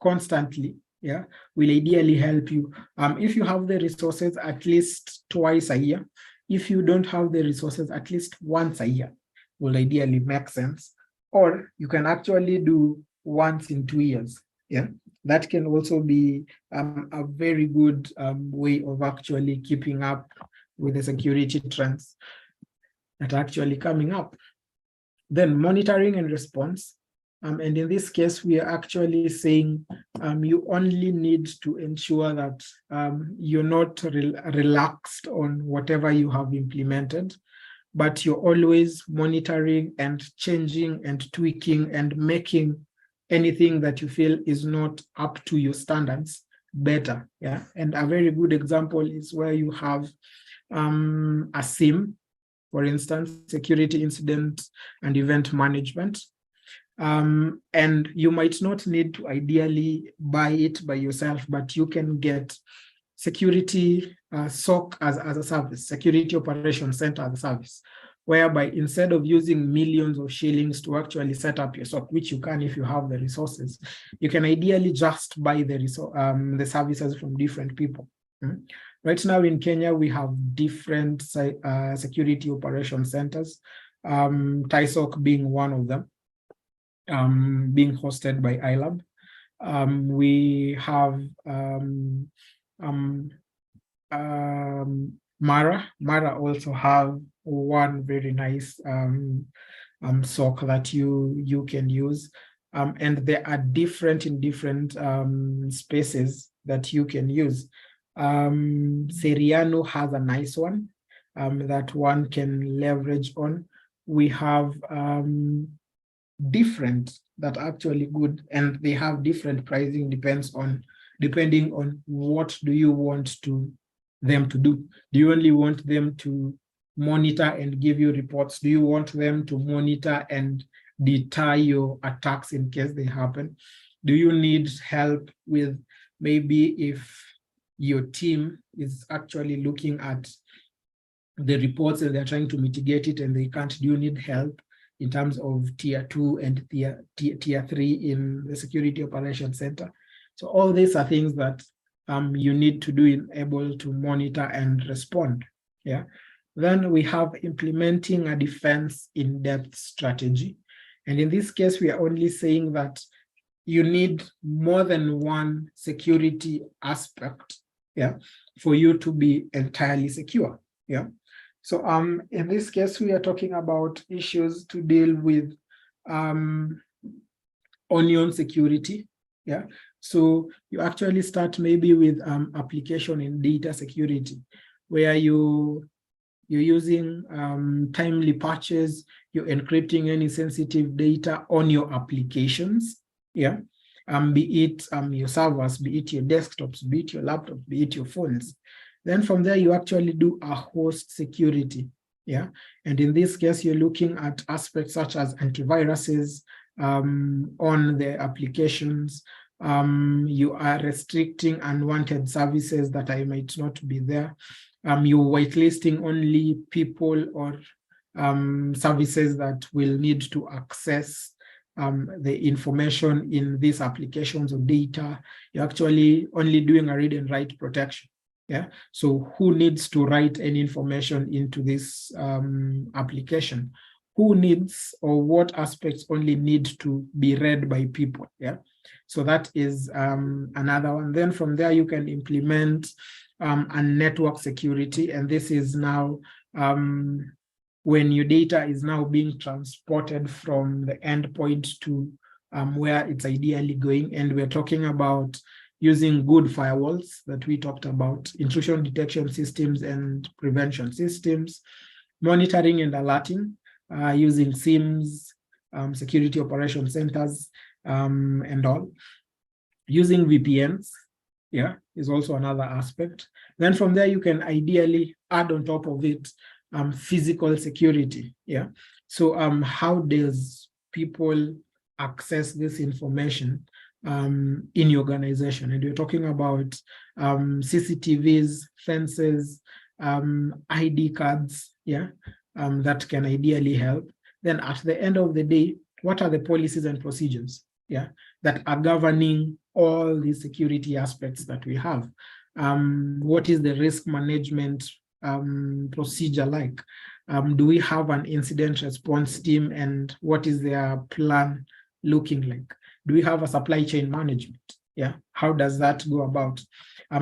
constantly, yeah, will ideally help you. If you have the resources at least twice a year, if you don't have the resources at least once a year, will ideally make sense. Or you can actually do once in 2 years. Yeah, that can also be a very good way of actually keeping up with the security trends that are actually coming up. Then monitoring and response. And in this case, we are actually saying you only need to ensure that you're not relaxed on whatever you have implemented, but you're always monitoring and changing and tweaking and making anything that you feel is not up to your standards better. Yeah, and a very good example is where you have a SIM, for instance, security incident and event management. And you might not need to ideally buy it by yourself, but you can get security SOC as a service, security operations center as a service, whereby instead of using millions of shillings to actually set up your SOC, which you can if you have the resources, you can ideally just buy the services from different people. Right now in Kenya, we have different security operations centers, TISOC being one of them, being hosted by iLab. We have Mara also have one very nice SOC that you can use, and there are different in different spaces that you can use. Seriano has a nice one that one can leverage on. We have different that are actually good, and they have different pricing depending on what do you want them to do. Do you only want them to monitor and give you reports? Do you want them to monitor and deter your attacks in case they happen? Do you need help with maybe if your team is actually looking at the reports and they're trying to mitigate it and they can't? Do you need help in terms of tier 2 and tier 3 in the security operations center? So all these are things that you need to do in able to monitor and respond. Yeah. Then we have implementing a defense in-depth strategy. And in this case, we are only saying that you need more than one security aspect, yeah, for you to be entirely secure. Yeah. So in this case, we are talking about issues to deal with onion security. Yeah. So you actually start maybe with application and data security, where you're using timely patches, you're encrypting any sensitive data on your applications. Yeah. Be it your servers, be it your desktops, be it your laptops, be it your phones. Then from there, you actually do a host security. Yeah. And in this case, you're looking at aspects such as antiviruses on the applications. You are restricting unwanted services that might not be there. You're whitelisting only people or services that will need to access the information in these applications or data. You're actually only doing a read and write protection. Yeah. So who needs to write any information into this application? Who needs or what aspects only need to be read by people? Yeah. So that is another one. Then from there, you can implement a network security. And this is now when your data is now being transported from the endpoint to where it's ideally going. And we're talking about using good firewalls that we talked about, intrusion detection systems and prevention systems, monitoring and alerting, using SIEMs, security operation centers, and all. Using VPNs, yeah, is also another aspect. Then from there, you can ideally add on top of it physical security, yeah. So how does people access this information in your organization? And you're talking about CCTVs, fences, ID cards, yeah, that can ideally help. Then at the end of the day, what are the policies and procedures, yeah, that are governing all the security aspects that we have? What is the risk management procedure like? Do we have an incident response team, and what is their plan looking like? Do we have a supply chain management? Yeah, how does that go about?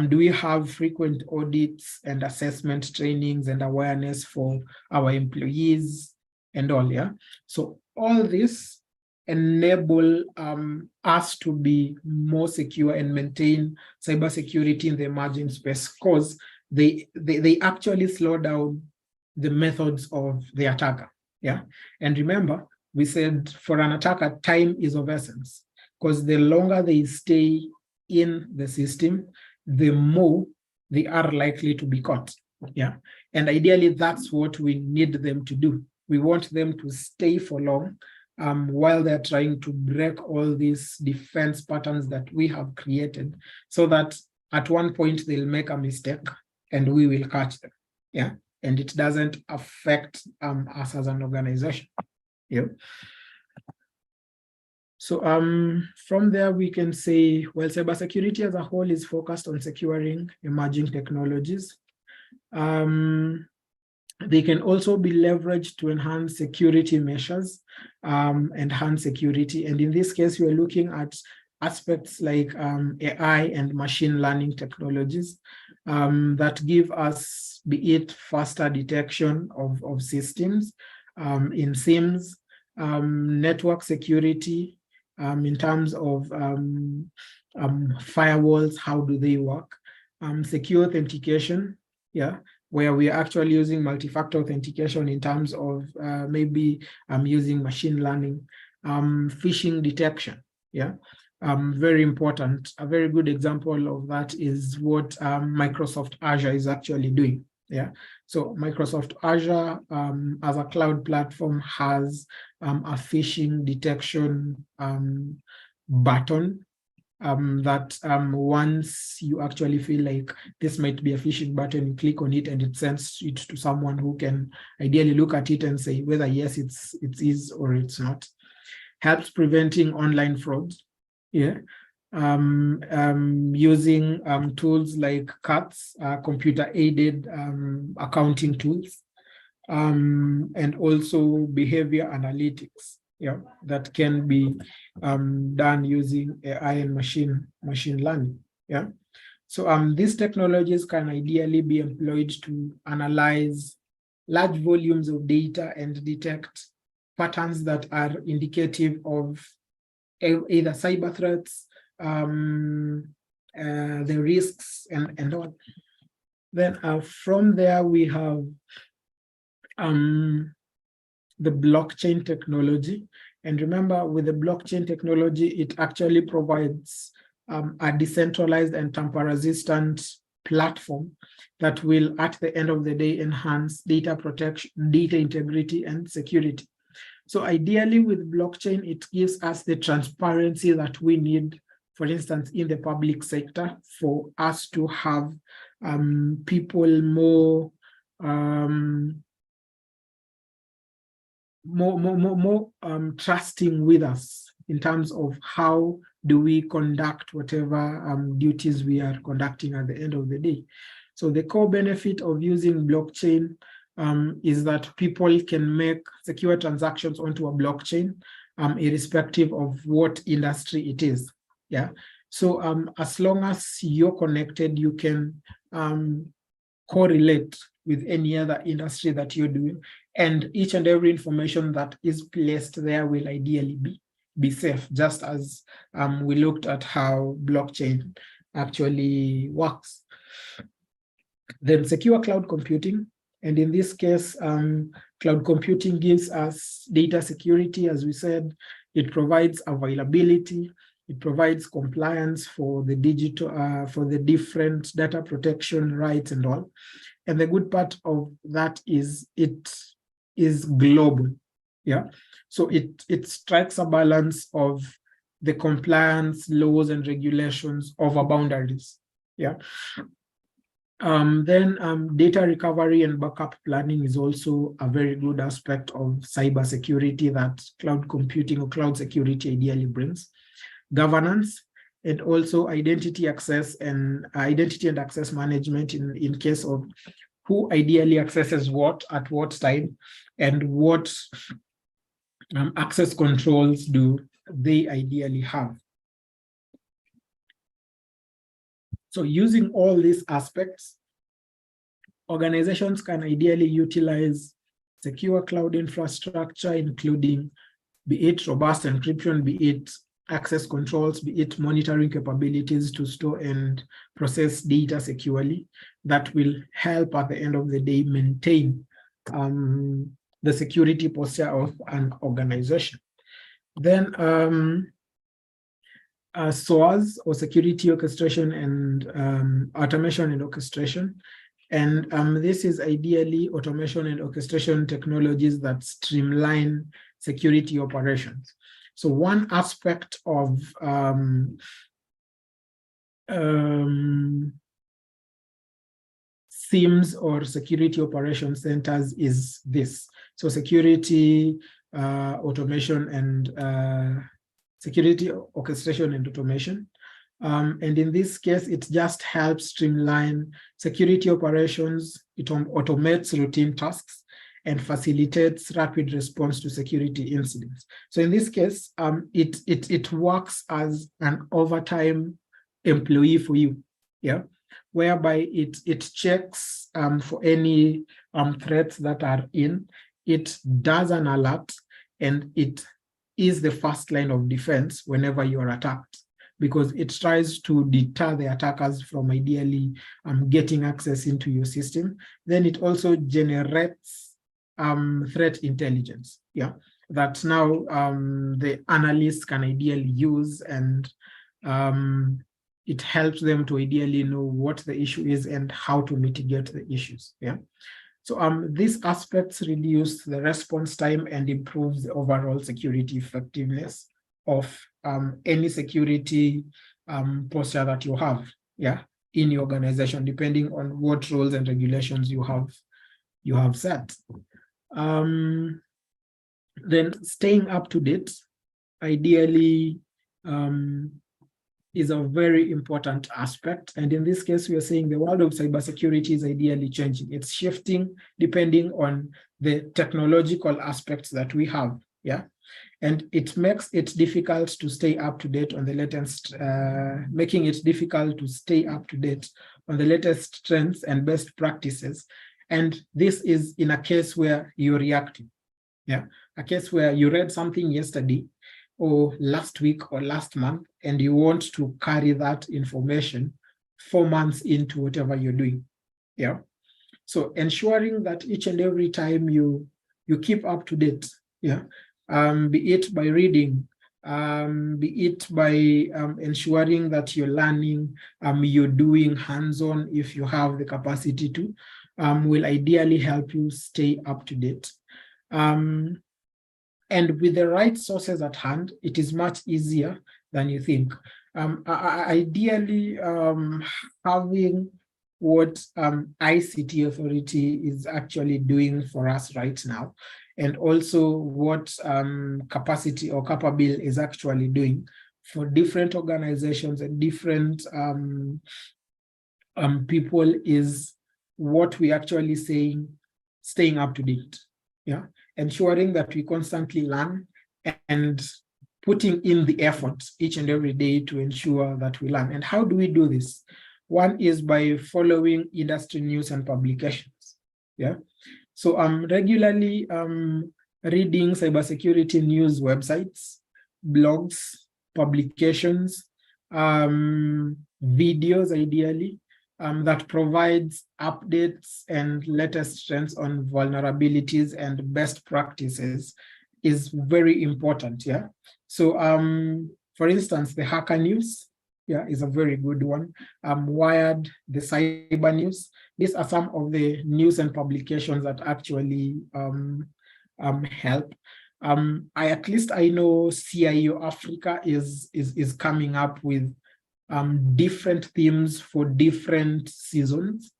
Do we have frequent audits and assessment trainings and awareness for our employees and all, yeah? So all this enable us to be more secure and maintain cybersecurity in the emerging space, because they actually slow down the methods of the attacker, yeah? And remember, we said for an attacker, time is of essence, because the longer they stay in the system, the more they are likely to be caught, yeah? And ideally, that's what we need them to do. We want them to stay for long while they're trying to break all these defense patterns that we have created, so that at one point they'll make a mistake and we will catch them, yeah? And it doesn't affect us as an organization, yeah? So from there, we can say, well, cybersecurity as a whole is focused on securing emerging technologies. They can also be leveraged to enhance security measures, enhance security. And in this case, we're looking at aspects like AI and machine learning technologies that give us, be it faster detection of systems in SIEMs, network security, in terms of firewalls, how do they work, secure authentication, yeah, where we are actually using multi-factor authentication in terms of maybe using machine learning, phishing detection, yeah, very important. A very good example of that is what Microsoft Azure is actually doing, yeah. So Microsoft Azure as a cloud platform has a phishing detection button that once you actually feel like this might be a phishing button, you click on it and it sends it to someone who can ideally look at it and say whether yes, it is or it's not. Helps preventing online fraud, yeah. Using tools like CATs, computer-aided accounting tools, and also behavior analytics, yeah, that can be done using AI and machine learning, yeah. So these technologies can ideally be employed to analyze large volumes of data and detect patterns that are indicative of either cyber threats, the risks, and all. Then from there, we have the blockchain technology. And remember, with the blockchain technology, it actually provides a decentralized and tamper-resistant platform that will, at the end of the day, enhance data protection, data integrity, and security. So ideally, with blockchain, it gives us the transparency that we need, for instance, in the public sector, for us to have people more trusting with us in terms of how do we conduct whatever duties we are conducting at the end of the day. So the core benefit of using blockchain is that people can make secure transactions onto a blockchain, irrespective of what industry it is, yeah. So as long as you're connected, you can correlate with any other industry that you're doing, and each and every information that is placed there will ideally be safe, just as we looked at how blockchain actually works. Then secure cloud computing. And in this case, cloud computing gives us data security, as we said. It provides availability. It provides compliance for the digital, for the different data protection rights and all. And the good part of that is it is global. Yeah. So it strikes a balance of the compliance laws and regulations over boundaries. Yeah. Then data recovery and backup planning is also a very good aspect of cybersecurity that cloud computing or cloud security ideally brings. Governance, and also identity access and access management in case of who ideally accesses what at what time, and what access controls do they ideally have. So using all these aspects, organizations can ideally utilize secure cloud infrastructure, including be it robust encryption, be it access controls, be it monitoring capabilities to store and process data securely, that will help at the end of the day maintain the security posture of an organization. Then SOAS, or security orchestration and automation and orchestration. And this is ideally automation and orchestration technologies that streamline security operations. So one aspect of SIEMs, or security operation centers, is this. So security automation and security orchestration and automation. And in this case, it just helps streamline security operations. It automates routine tasks and facilitates rapid response to security incidents. So in this case, it works as an overtime employee for you, yeah, whereby it checks for any threats that are in. It does an alert, and it is the first line of defense whenever you are attacked, because it tries to deter the attackers from ideally getting access into your system. Then it also generates threat intelligence, yeah, that now the analysts can ideally use, and it helps them to ideally know what the issue is and how to mitigate the issues, yeah. So these aspects reduce the response time and improves the overall security effectiveness of any security posture that you have, yeah, in your organization, depending on what rules and regulations you have set. Then staying up to date, ideally, is a very important aspect. And in this case, we are saying the world of cybersecurity is ideally changing. It's shifting depending on the technological aspects that we have, yeah? And it makes it difficult to stay up to date on the latest, making it difficult to stay up to date on the latest trends and best practices. And this is in a case where you're reacting, yeah? A case where you read something yesterday or last week or last month, and you want to carry that information 4 months into whatever you're doing, yeah? So ensuring that each and every time you keep up to date, yeah, be it by reading, be it by ensuring that you're learning, you're doing hands-on if you have the capacity to, will ideally help you stay up to date. And with the right sources at hand, it is much easier than you think. Ideally, having what ICT Authority is actually doing for us right now, and also what Capacity or Capabil is actually doing for different organizations and different people, is what we actually saying, staying up to date, yeah, ensuring that we constantly learn and putting in the effort each and every day to ensure that we learn. And how do we do this? One is by following industry news and publications, yeah. So I'm regularly reading cybersecurity news websites, blogs, publications, videos ideally, that provides updates and latest trends on vulnerabilities and best practices is very important. Yeah. So for instance, the Hacker News, yeah, is a very good one. Wired, the Cyber News. These are some of the news and publications that actually help. At least I know CIO Africa is coming up with different themes for different seasons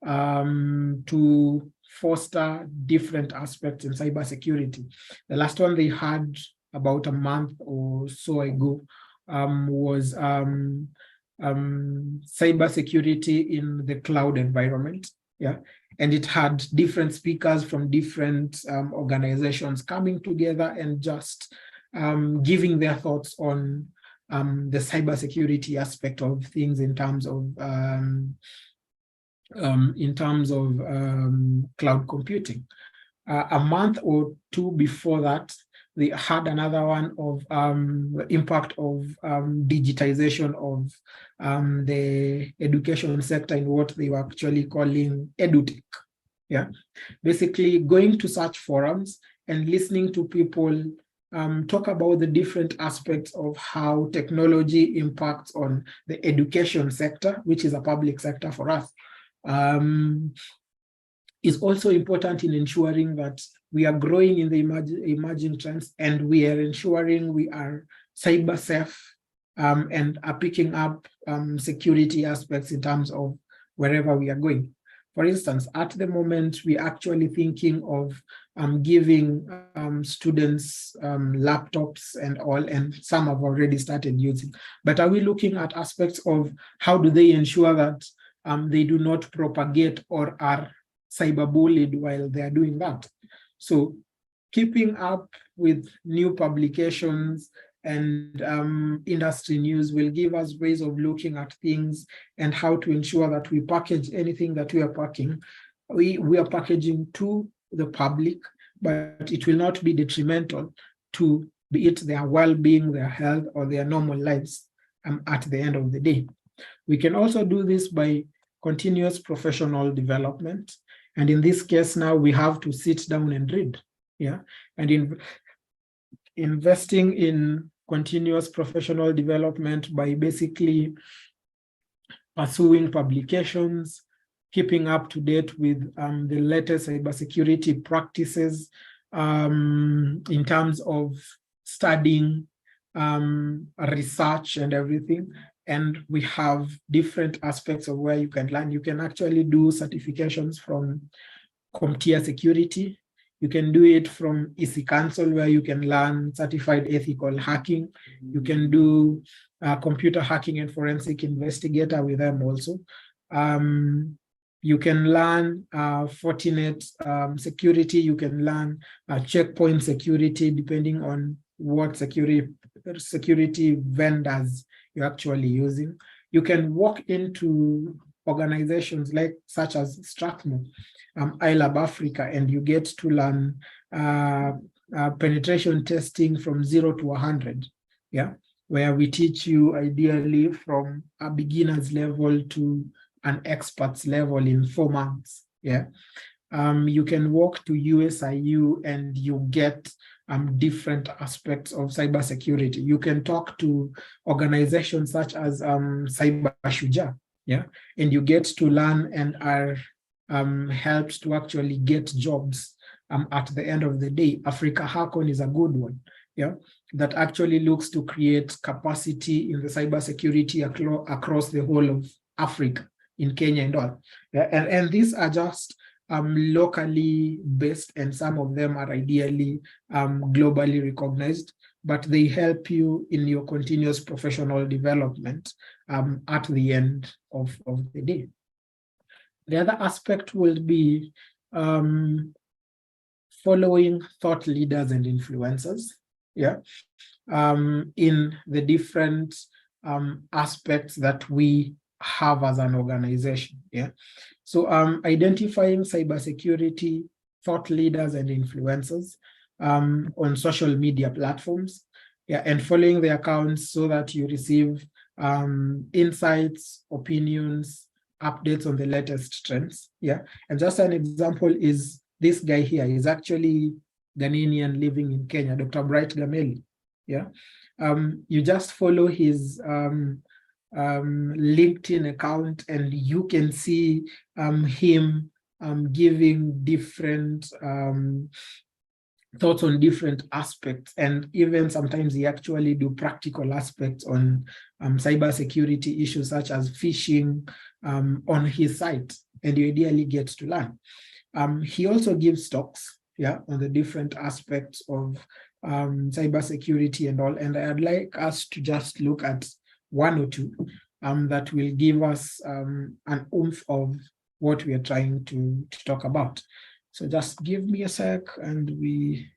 to foster different aspects in cybersecurity. The last one they had about a month or so ago was cybersecurity in the cloud environment. Yeah, and it had different speakers from different organizations coming together and just giving their thoughts on the cybersecurity aspect of things in terms of cloud computing. A month or two before that, they had another one of the impact of digitization of the education sector in what they were actually calling edutech. Yeah, basically going to such forums and listening to people talk about the different aspects of how technology impacts on the education sector, which is a public sector for us, is also important in ensuring that we are growing in the emerging trends and we are ensuring we are cyber safe and are picking up security aspects in terms of wherever we are going. For instance, at the moment, we're actually thinking of giving students laptops and all, and some have already started using. But are we looking at aspects of how do they ensure that they do not propagate or are cyberbullied while they are doing that? So keeping up with new publications and industry news will give us ways of looking at things and how to ensure that we package anything that we are packing. We are packaging to the public, but it will not be detrimental to be it their well-being, their health, or their normal lives at the end of the day. We can also do this by continuous professional development. And in this case now, we have to sit down and read. Yeah, and investing in continuous professional development by basically pursuing publications, keeping up to date with the latest cybersecurity practices in terms of studying research and everything. And we have different aspects of where you can learn. You can actually do certifications from CompTIA Security. You can do it from EC Council, where you can learn certified ethical hacking. You can do computer hacking and forensic investigator with them also. You can learn Fortinet security. You can learn checkpoint security, depending on what security vendors you're actually using. You can walk into organizations like such as Strathmore, iLab Africa, and you get to learn penetration testing from 0 to 100. Yeah, where we teach you ideally from a beginner's level to an expert's level in 4 months. Yeah, you can walk to USIU and you get different aspects of cybersecurity. You can talk to organizations such as Cyber Shuja, yeah, and you get to learn and are helped to actually get jobs at the end of the day. Africa Hackon is a good one, yeah, that actually looks to create capacity in the cybersecurity across the whole of Africa, in Kenya and all. Yeah, and these are just locally based, and some of them are ideally globally recognized, but they help you in your continuous professional development at the end of the day. The other aspect will be following thought leaders and influencers, yeah, in the different aspects that we have as an organization, yeah. So identifying cybersecurity thought leaders and influencers on social media platforms, yeah, and following the accounts so that you receive insights, opinions, updates on the latest trends. Yeah, and just an example is this guy here is actually Ghanaian living in Kenya, Dr. Bright Gameli. Yeah, you just follow his LinkedIn account and you can see him giving different thoughts on different aspects, and even sometimes he actually do practical aspects on cybersecurity issues such as phishing on his site, and you ideally get to learn. He also gives talks, yeah, on the different aspects of cybersecurity and all, and I'd like us to just look at one or two that will give us an oomph of what we are trying to talk about. So just give me a sec and we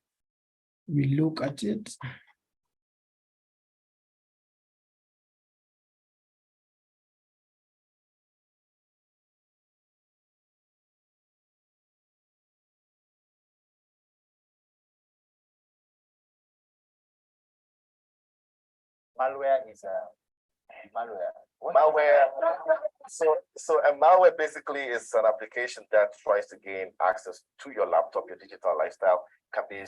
look at it. Malware is a malware. Malware. So a malware basically is an application that tries to gain access to your laptop, your digital lifestyle. Can be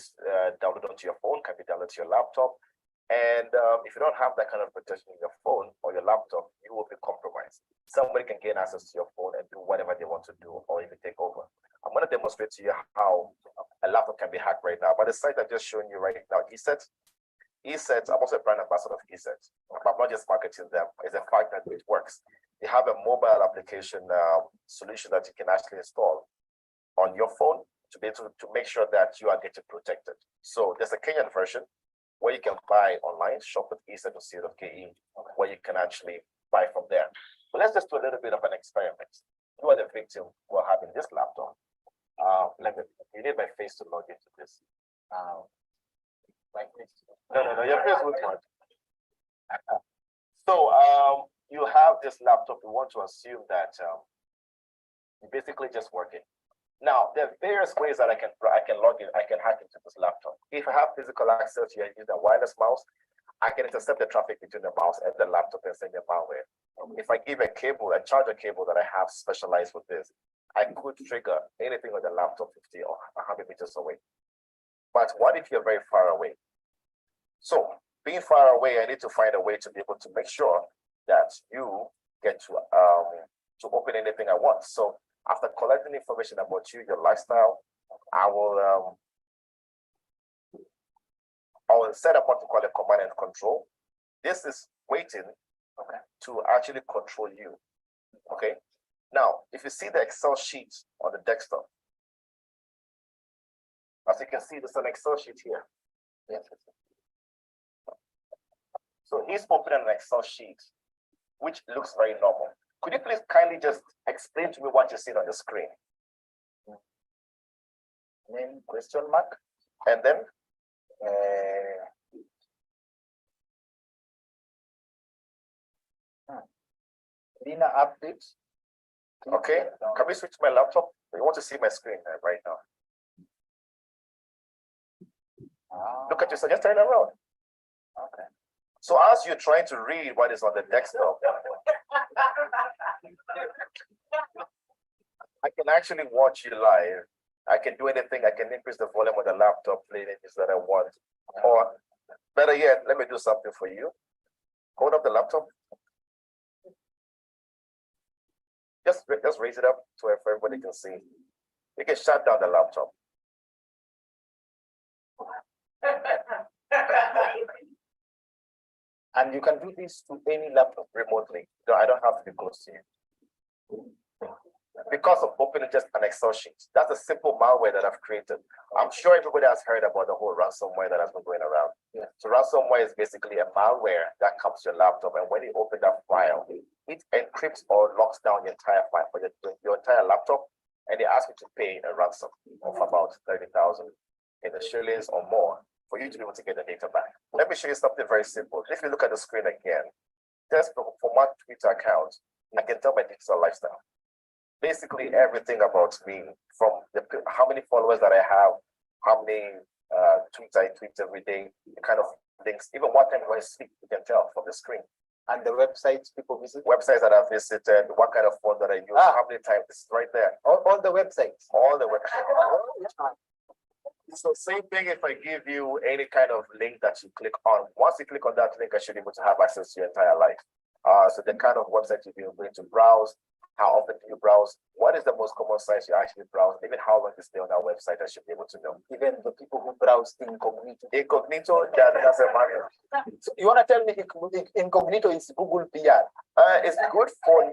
downloaded onto your phone, can be downloaded to your laptop. And if you don't have that kind of protection in your phone or your laptop, you will be compromised. Somebody can gain access to your phone and do whatever they want to do, or even take over. I'm going to demonstrate to you how a laptop can be hacked right now. But the site I'm just showing you right now, ESET, I'm also a brand ambassador of ESET, but I'm not just marketing them. It's a fact that it works. They have a mobile application solution that you can actually install on your phone to be able to make sure that you are getting protected. So there's a Kenyan version where you can buy online, shop with ESET.co.ke, where you can actually buy from there. But let's just do a little bit of an experiment. You are the victim who are having this laptop. You need my face to log into this. No, your face looks fine. So you have this laptop. We want to assume that you're basically just working. Now, there are various ways that I can log in. I can hack into this laptop. If I have physical access, you use a wireless mouse. I can intercept the traffic between the mouse and the laptop and send the malware. If I give a charger cable that I have specialized with this, I could trigger anything on the laptop 50 or 100 meters away. But what if you're very far away? So being far away, I need to find a way to be able to make sure that you get to open anything I want. So after collecting information about you, your lifestyle, I will set up what we call a command and control. This is waiting to actually control you. Okay. Now, if you see the Excel sheet on the desktop, as you can see, there's an Excel sheet here. Yes. So he's opening an Excel sheet, which looks very normal. Could you please kindly just explain to me what you see on the screen? Name, question mark, and then Lina update. Okay, can we switch to my laptop? You want to see my screen right now? Look at you, so just turn around. Okay. So as you're trying to read what is on the desktop, I can actually watch you live. I can do anything. I can increase the volume of the laptop, play anything that I want. Or better yet, let me do something for you. Hold up the laptop. Just raise it up so everybody can see. You can shut down the laptop. And you can do this to any laptop remotely. No, I don't have to be close to you. Because of opening just an Excel sheet. That's a simple malware that I've created. I'm sure everybody has heard about the whole ransomware that has been going around. Yeah. So ransomware is basically a malware that comes to your laptop, and when you open that file, it encrypts or locks down your entire file for your entire laptop, and they ask you to pay a ransom of about 30,000 in the shillings or more for you to be able to get the data back. Let me show you something very simple. If you look at the screen again, just for my Twitter account, I can tell my digital lifestyle. Basically everything about me, from how many followers that I have, how many tweets I tweet every day, the kind of links, even what time I sleep, you can tell from the screen. And the websites people visit? Websites that I've visited, what kind of phone that I use, how many times, this is right there. All the websites? All the websites. So same thing if I give you any kind of link that you click on. Once you click on that link, I should be able to have access to your entire life. So the kind of website you're going to browse, how often do you browse, what is the most common sites you actually browse, even how long you stay on that website, I should be able to know. Even the people who browse incognito. Incognito, that doesn't matter. So you want to tell me incognito is Google PR? It's good for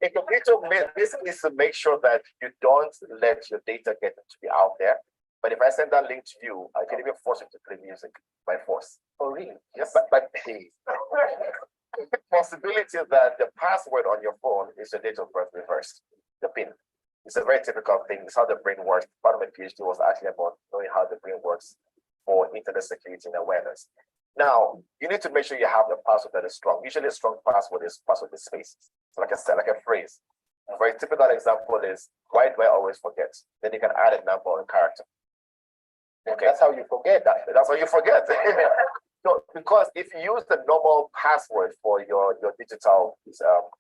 incognito basically is to make sure that you don't let your data get to be out there. But if I send that link to you, I can even force you to play music by force. Oh, really? Yes, but the possibility that the password on your phone is your date of birth reversed, the PIN. It's a very typical thing. It's how the brain works. Part of my PhD was actually about knowing how the brain works for internet security and awareness. Now, you need to make sure you have the password that is strong. Usually a strong password is password with spaces. So like I said, like a phrase. A very typical example is, why do I always forget? Then you can add a number or a character. Okay, that's how you forget that. That's how you forget. No, because if you use the normal password for your digital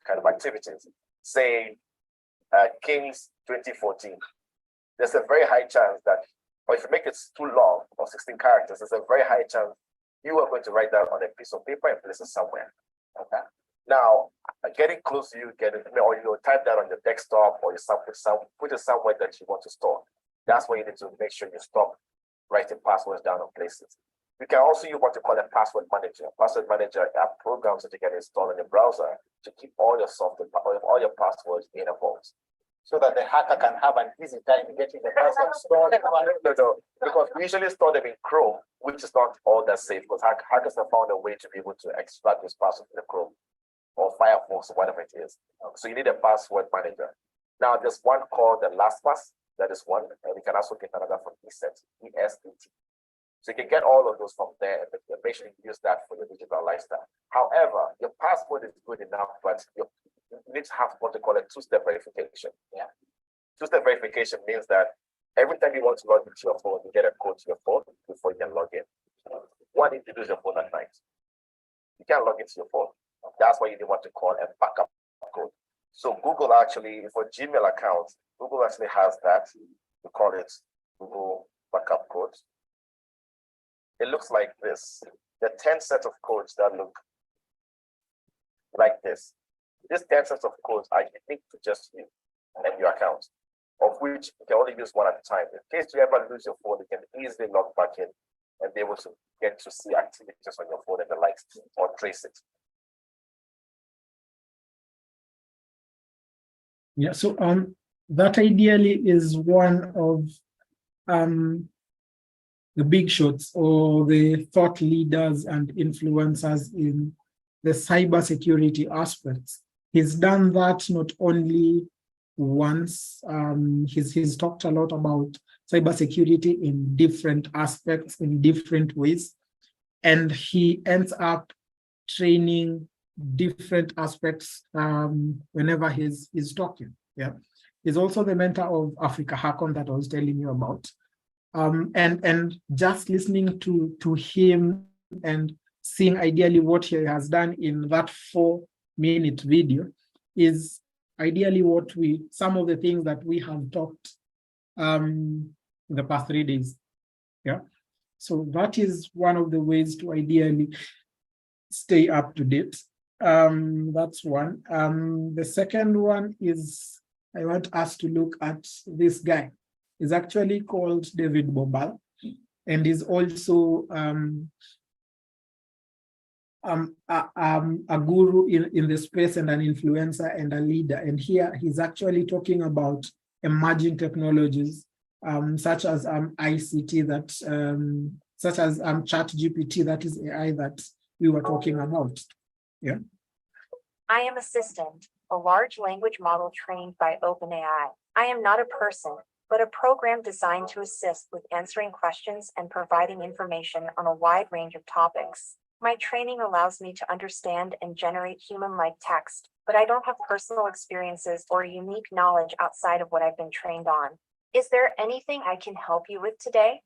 kind of activities, say Kings 2014, there's a very high chance that, or if you make it too long, or 16 characters, there's a very high chance you are going to write that on a piece of paper and place it somewhere. Okay. Now, getting close to you, or you type that on your desktop, or you put it somewhere that you want to store. That's why you need to make sure you stop writing passwords down on places. You can also use what you call a password manager. Password manager are programs that you can install in the browser to keep all your software, all your passwords in a vault. So that the hacker can have an easy time getting the password stored. No, because we usually store them in Chrome, which is not all that safe, because hackers have found a way to be able to extract this password in the Chrome or Firefox or whatever it is. So you need a password manager. Now there's one called the LastPass. That is one, and you can also get another from ESET, E-S-E-T. So you can get all of those from there, and make sure you use that for your digital lifestyle. However, your password is good enough, but you need to have what they call a two-step verification. Yeah. Two-step verification means that every time you want to log into your phone, you get a code to your phone before you can log in. One, if you lose your phone at night, you can't log into your phone. That's why you need what to call a backup code. So Google actually, for Gmail accounts, Google actually has that. We call it Google backup code. It looks like this. The 10 sets of codes that look like this. These 10 sets of codes are unique to just you and your account, of which you can only use one at a time. In case you ever lose your phone, you can easily log back in and be able to get to see activities on your phone and the likes, or trace it. Yeah, so that ideally is one of the big shots or the thought leaders and influencers in the cybersecurity aspects. He's done that not only once, he's talked a lot about cybersecurity in different aspects, in different ways, and he ends up training different aspects whenever he's talking. Yeah, he's also the mentor of Africa Hackon that I was telling you about. And just listening to him and seeing ideally what he has done in that 4-minute video is ideally some of the things that we have talked in the past 3 days. Yeah, so that is one of the ways to ideally stay up to date. That's one. The second one is, I want us to look at this guy. He's actually called David Bobal, and is also a guru in the space and an influencer and a leader. And here he's actually talking about emerging technologies such as ICT, such as ChatGPT, that is AI that we were talking about. Yeah. I am Assistant, a large language model trained by OpenAI. I am not a person, but a program designed to assist with answering questions and providing information on a wide range of topics. My training allows me to understand and generate human-like text, but I don't have personal experiences or unique knowledge outside of what I've been trained on. Is there anything I can help you with today?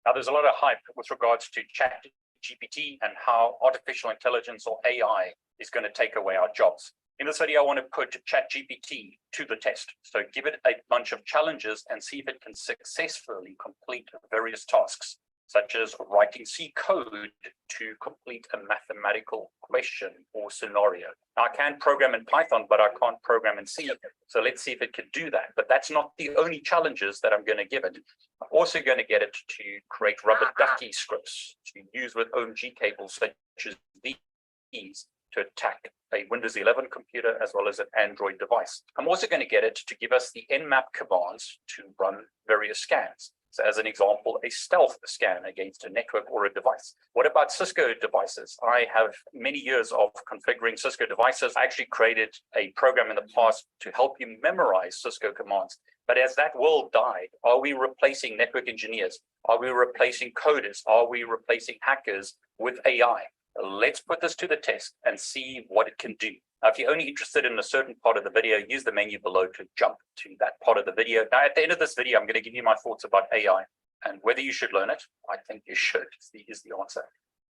Now, there's a lot of hype with regards to ChatGPT and how artificial intelligence or AI is going to take away our jobs. In this video, I want to put ChatGPT to the test. So give it a bunch of challenges and see if it can successfully complete various tasks, such as writing C code to complete a mathematical question or scenario. Now, I can program in Python, but I can't program in C. So let's see if it can do that. But that's not the only challenges that I'm going to give it. I'm also going to get it to create rubber ducky scripts to use with OMG cables such as these to attack a Windows 11 computer as well as an Android device. I'm also going to get it to give us the nmap commands to run various scans. So as an example, a stealth scan against a network or a device. What about Cisco devices? I have many years of configuring Cisco devices. I actually created a program in the past to help you memorize Cisco commands. But as that world died, are we replacing network engineers? Are we replacing coders? Are we replacing hackers with AI? Let's put this to the test and see what it can do. Now, if you're only interested in a certain part of the video, use the menu below to jump to that part of the video. Now, at the end of this video, I'm going to give you my thoughts about AI and whether you should learn it. I think you should, is the answer.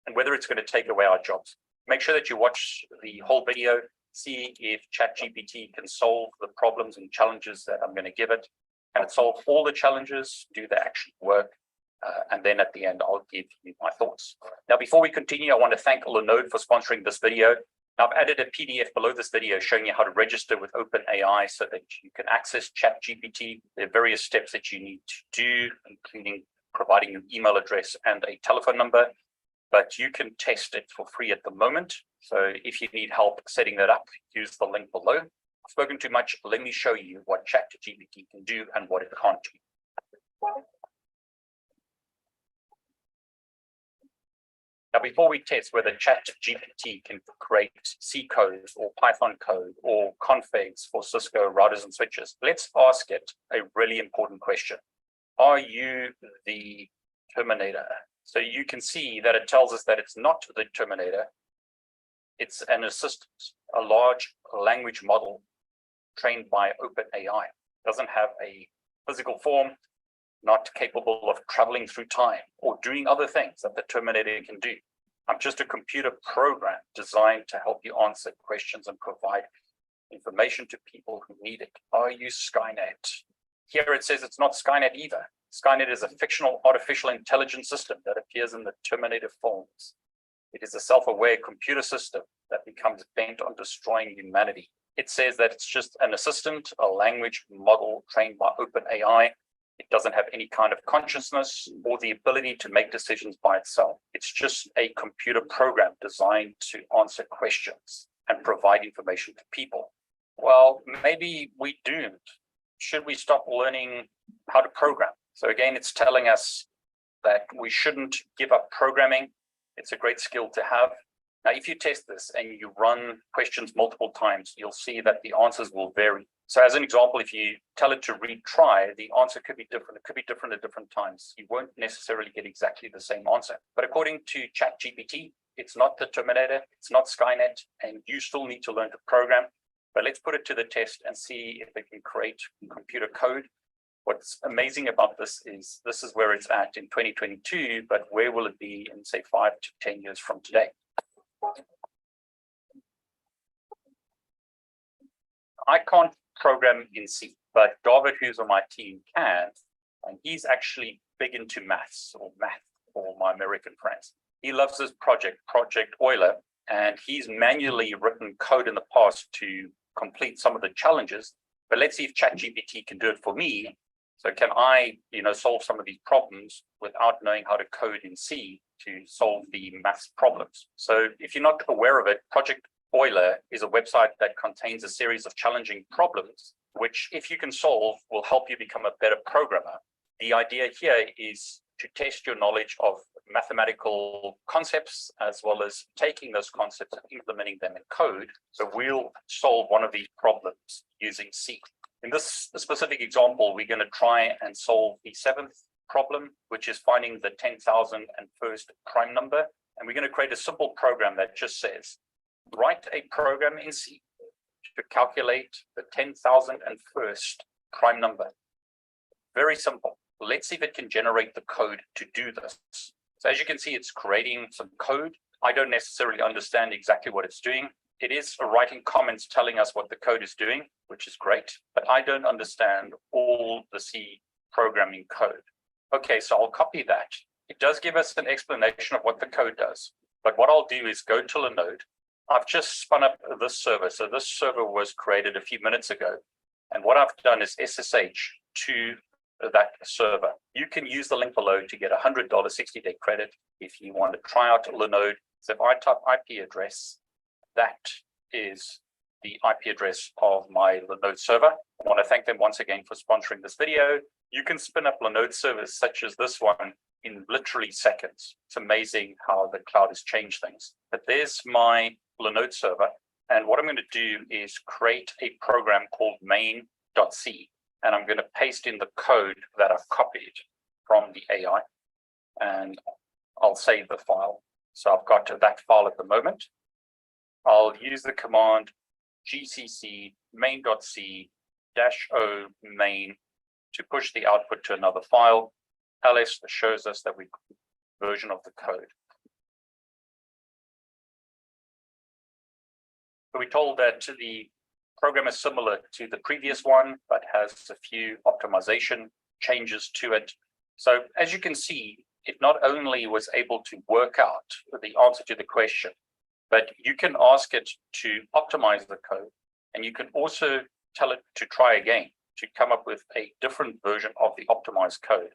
And whether it's going to take away our jobs. Make sure that you watch the whole video, see if ChatGPT can solve the problems and challenges that I'm going to give it. Can it solve all the challenges? Do they actually work? And then at the end, I'll give you my thoughts. Now, before we continue, I want to thank Linode for sponsoring this video. Now, I've added a PDF below this video showing you how to register with OpenAI so that you can access ChatGPT. There are various steps that you need to do, including providing an email address and a telephone number, but you can test it for free at the moment. So if you need help setting that up, use the link below. I've spoken too much. Let me show you what ChatGPT can do and what it can't do. Now, before we test whether ChatGPT can create C code or Python code or configs for Cisco routers and switches, let's ask it a really important question. Are you the Terminator? So you can see that it tells us that it's not the Terminator. It's an assistant, a large language model trained by OpenAI. Doesn't have a physical form, not capable of traveling through time or doing other things that the Terminator can do. I'm just a computer program designed to help you answer questions and provide information to people who need it. Are you Skynet? Here it says it's not Skynet either. Skynet is a fictional artificial intelligence system that appears in the Terminator films. It is a self-aware computer system that becomes bent on destroying humanity. It says that it's just an assistant, a language model trained by OpenAI. It doesn't have any kind of consciousness or the ability to make decisions by itself. It's just a computer program designed to answer questions and provide information to people. Well, maybe we're doomed. Should we stop learning how to program? So again, it's telling us that we shouldn't give up programming. It's a great skill to have. Now, if you test this and you run questions multiple times, you'll see that the answers will vary. So as an example, if you tell it to retry, the answer could be different. It could be different at different times. You won't necessarily get exactly the same answer. But according to ChatGPT, it's not the Terminator, it's not Skynet, and you still need to learn to program. But let's put it to the test and see if it can create computer code. What's amazing about this is where it's at in 2022, but where will it be in, say, 5 to 10 years from today? I can't program in C, but David, who's on my team, can, and he's actually big into math for my American friends. He loves this project, Project Euler, and he's manually written code in the past to complete some of the challenges. But let's see if ChatGPT can do it for me. So can I, solve some of these problems without knowing how to code in C to solve the maths problems? So if you're not aware of it, Project Euler is a website that contains a series of challenging problems, which if you can solve, will help you become a better programmer. The idea here is to test your knowledge of mathematical concepts, as well as taking those concepts and implementing them in code. So we'll solve one of these problems using C. In this specific example, we're going to try and solve the 7th problem, which is finding the 10,001st prime number. And we're going to create a simple program that just says, write a program in C to calculate the 10,001st prime number. Very simple. let's see if it can generate the code to do this. So as you can see, it's creating some code. I don't necessarily understand exactly what it's doing. It is writing comments telling us what the code is doing, which is great, but I don't understand all the C programming code. Okay, so I'll copy that. It does give us an explanation of what the code does, but what I'll do is go to Linode. I've just spun up this server. So this server was created a few minutes ago. And what I've done is SSH to that server. You can use the link below to get $100 60-day credit if you want to try out Linode. So if I type IP address, that is the IP address of my Linode server. I want to thank them once again for sponsoring this video. You can spin up Linode servers such as this one in literally seconds. It's amazing how the cloud has changed things. But there's my Linode server. And what I'm going to do is create a program called main.c. And I'm going to paste in the code that I've copied from the AI. And I'll save the file. So I've got that file at the moment. I'll use the command gcc main.c -o main to push the output to another file. ls shows us that we version of the code. We're told that the program is similar to the previous one, but has a few optimization changes to it. So as you can see, it not only was able to work out the answer to the question, but you can ask it to optimize the code, and you can also tell it to try again, to come up with a different version of the optimized code.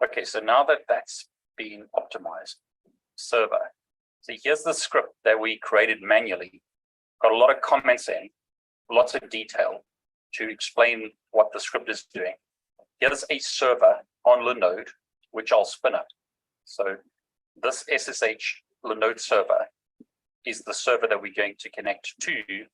Okay, so now that that's been optimized, server. So here's the script that we created manually. Got a lot of comments in, lots of detail to explain what the script is doing. Here's a server on Linode, which I'll spin up. So this SSH Linode server is the server that we're going to connect to.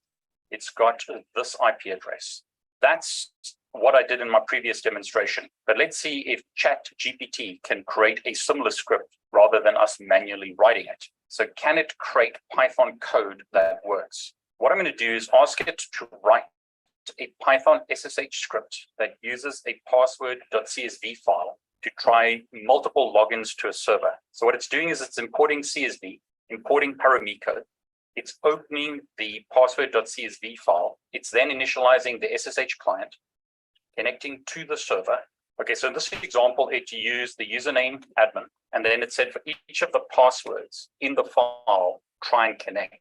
It's got this IP address. That's what I did in my previous demonstration. But let's see if ChatGPT can create a similar script rather than us manually writing it. So can it create Python code that works? What I'm going to do is ask it to write a Python SSH script that uses a password.csv file to try multiple logins to a server. So what it's doing is it's importing CSV, importing Paramiko. It's opening the password.csv file. It's then initializing the SSH client, connecting to the server. Okay, so in this example, it used the username admin, and then it said for each of the passwords in the file, try and connect.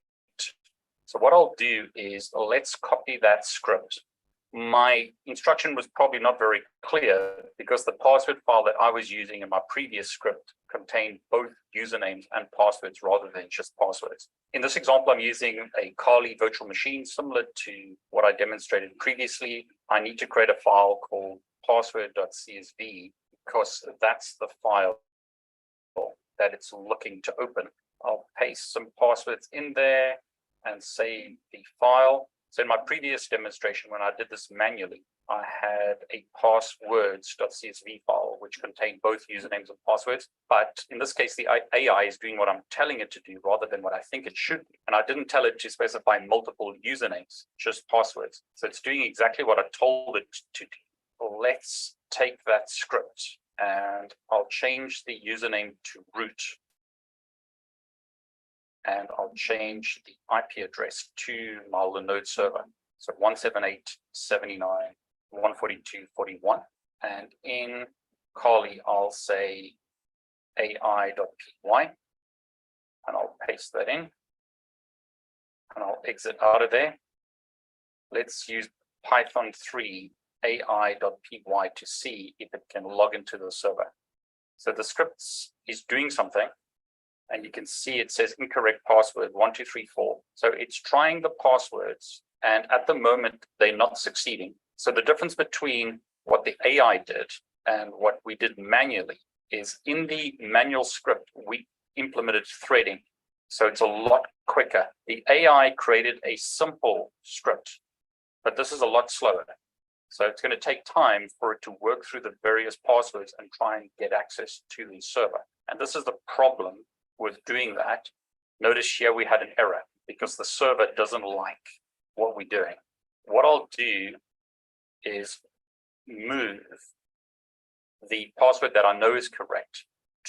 So what I'll do is let's copy that script. My instruction was probably not very clear because the password file that I was using in my previous script contained both usernames and passwords rather than just passwords. In this example, I'm using a Kali virtual machine similar to what I demonstrated previously. I need to create a file called password.csv because that's the file that it's looking to open. I'll paste some passwords in there and save the file. So in my previous demonstration, when I did this manually, I had a passwords.csv file, which contained both usernames and passwords. But in this case, the AI is doing what I'm telling it to do rather than what I think it should be. And I didn't tell it to specify multiple usernames, just passwords. So it's doing exactly what I told it to do. Let's take that script and I'll change the username to root. And I'll change the IP address to my Linode server. So 178.79.142.41. And in Kali, I'll say ai.py, and I'll paste that in. And I'll exit out of there. Let's use Python 3 ai.py to see if it can log into the server. So the script is doing something. And you can see it says incorrect password 1234. So it's trying the passwords, and at the moment they're not succeeding. So the difference between what the AI did and what we did manually is in the manual script we implemented threading. So it's a lot quicker. The AI created a simple script, but this is a lot slower. So it's going to take time for it to work through the various passwords and try and get access to the server. And this is the problem with doing that. Notice here we had an error because the server doesn't like what we're doing. What I'll do is move the password that I know is correct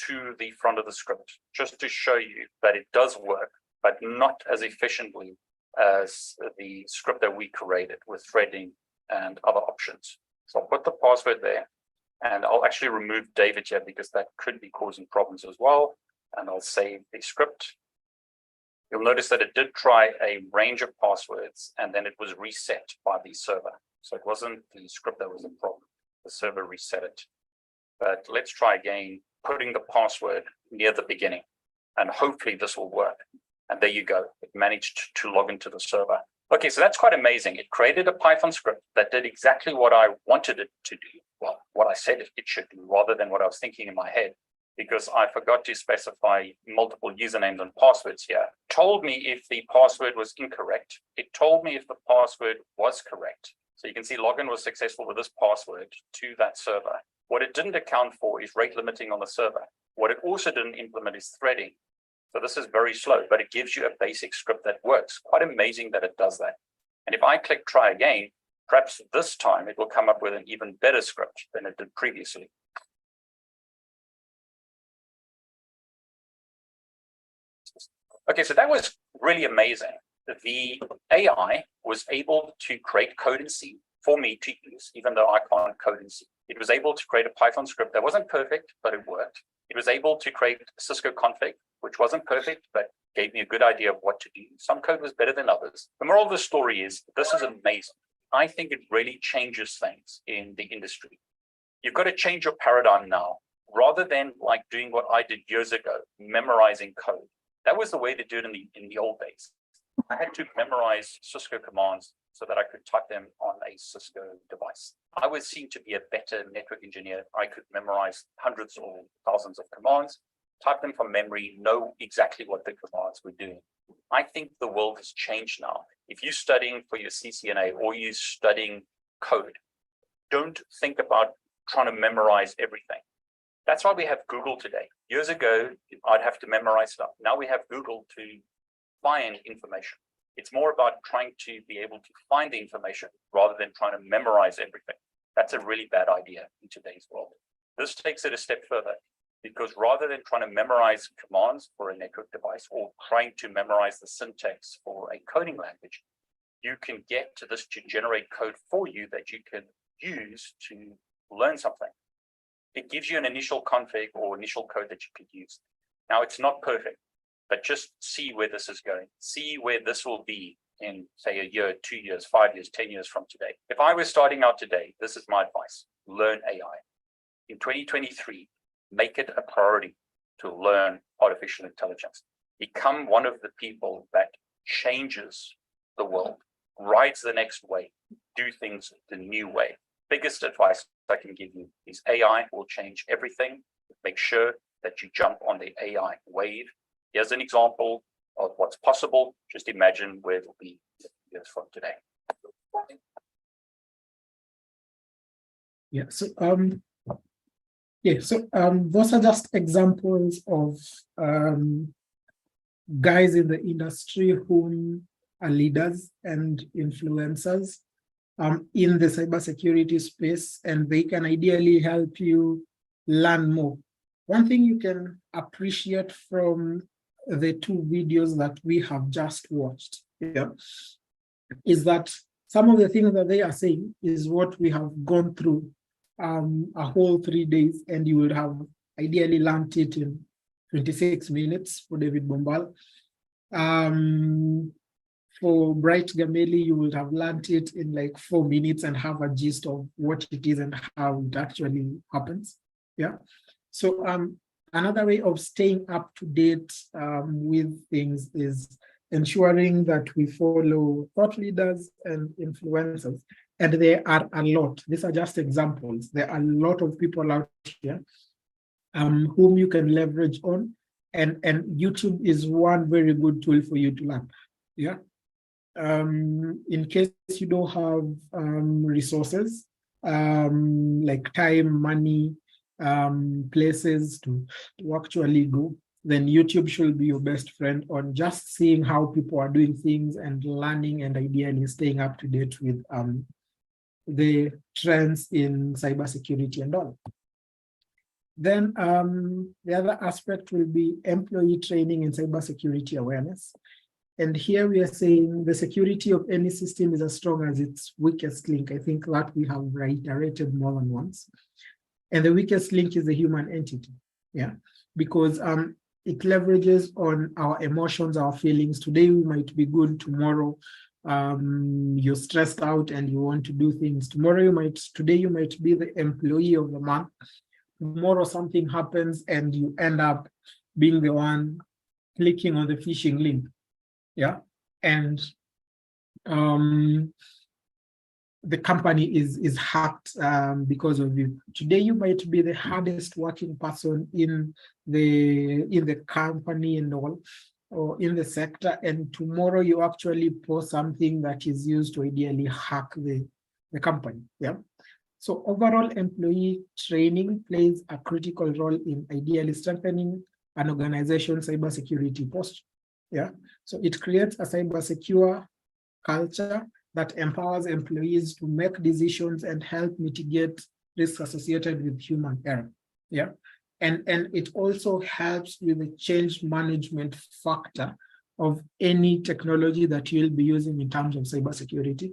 to the front of the script, just to show you that it does work, but not as efficiently as the script that we created with threading and other options. So I'll put the password there, and I'll actually remove David here because that could be causing problems as well. And I'll save the script. You'll notice that it did try a range of passwords, and then it was reset by the server. So it wasn't the script that was the problem. The server reset it. But let's try again, putting the password near the beginning, and hopefully this will work. And there you go. It managed to log into the server. Okay, so that's quite amazing. It created a Python script that did exactly what I wanted it to do. Well, what I said it should do, rather than what I was thinking in my head, because I forgot to specify multiple usernames and passwords here. Told me if the password was incorrect. It told me if the password was correct. So you can see login was successful with this password to that server. What it didn't account for is rate limiting on the server. What it also didn't implement is threading. So this is very slow, but it gives you a basic script that works. Quite amazing that it does that. And if I click try again, perhaps this time it will come up with an even better script than it did previously. Okay, so that was really amazing. The AI was able to create code in C for me to use, even though I can't code in C. It was able to create a Python script that wasn't perfect, but it worked. It was able to create Cisco config, which wasn't perfect, but gave me a good idea of what to do. Some code was better than others. The moral of the story is, this is amazing. I think it really changes things in the industry. You've got to change your paradigm now, rather than like doing what I did years ago, memorizing code. That was the way to do it in the old days. I had to memorize Cisco commands so that I could type them on a Cisco device. I was seen to be a better network engineer. I could memorize hundreds or thousands of commands, type them from memory, know exactly what the commands were doing. I think the world has changed now. If you're studying for your CCNA or you're studying code, don't think about trying to memorize everything. That's why we have Google today. Years ago, I'd have to memorize stuff. Now we have Google to find information. It's more about trying to be able to find the information rather than trying to memorize everything. That's a really bad idea in today's world. This takes it a step further, because rather than trying to memorize commands for a network device or trying to memorize the syntax for a coding language, you can get to this to generate code for you that you can use to learn something. It gives you an initial config or initial code that you could use. Now, it's not perfect, but just see where this is going. See where this will be in, say, a year, 2 years, 5 years, 10 years from today. If I was starting out today, this is my advice: learn AI. In 2023, make it a priority to learn artificial intelligence. Become one of the people that changes the world, rides the next wave, do things the new way. Biggest advice I can give you is AI will change everything. Make sure that you jump on the AI wave. Here's an example of what's possible. Just imagine where it will be years from today. Yeah, so those are just examples of guys in the industry whom are leaders and influencers in the cybersecurity space, and they can ideally help you learn more. One thing you can appreciate from the two videos that we have just watched, is that some of the things that they are saying is what we have gone through a whole 3 days, and you would have ideally learned it in 26 minutes for David Bombal. For Bright Gameli, you would have learned it in like 4 minutes and have a gist of what it is and how it actually happens. Yeah. So another way of staying up to date with things is ensuring that we follow thought leaders and influencers. And there are a lot. These are just examples. There are a lot of people out here whom you can leverage on. And YouTube is one very good tool for you to learn. Yeah. In case you don't have resources like time, money, places to actually go, then YouTube should be your best friend on just seeing how people are doing things and learning and ideally staying up to date with the trends in cybersecurity and all. Then the other aspect will be employee training and cybersecurity awareness. And here we are saying the security of any system is as strong as its weakest link. I think that we have reiterated more than once. And the weakest link is the human entity, yeah, because it leverages on our emotions, our feelings. Today we might be good, tomorrow you're stressed out and you want to do things. Today you might be the employee of the month. Tomorrow something happens and you end up being the one clicking on the phishing link, yeah, and the company is hacked because of you. Today you might be the hardest working person in the company and all, or in the sector, and tomorrow you actually post something that is used to ideally hack the company, yeah. So overall employee training plays a critical role in ideally strengthening an organization's cybersecurity posture, yeah. So it creates a cyber secure culture that empowers employees to make decisions and help mitigate risks associated with human error, yeah. And it also helps with the change management factor of any technology that you'll be using in terms of cybersecurity,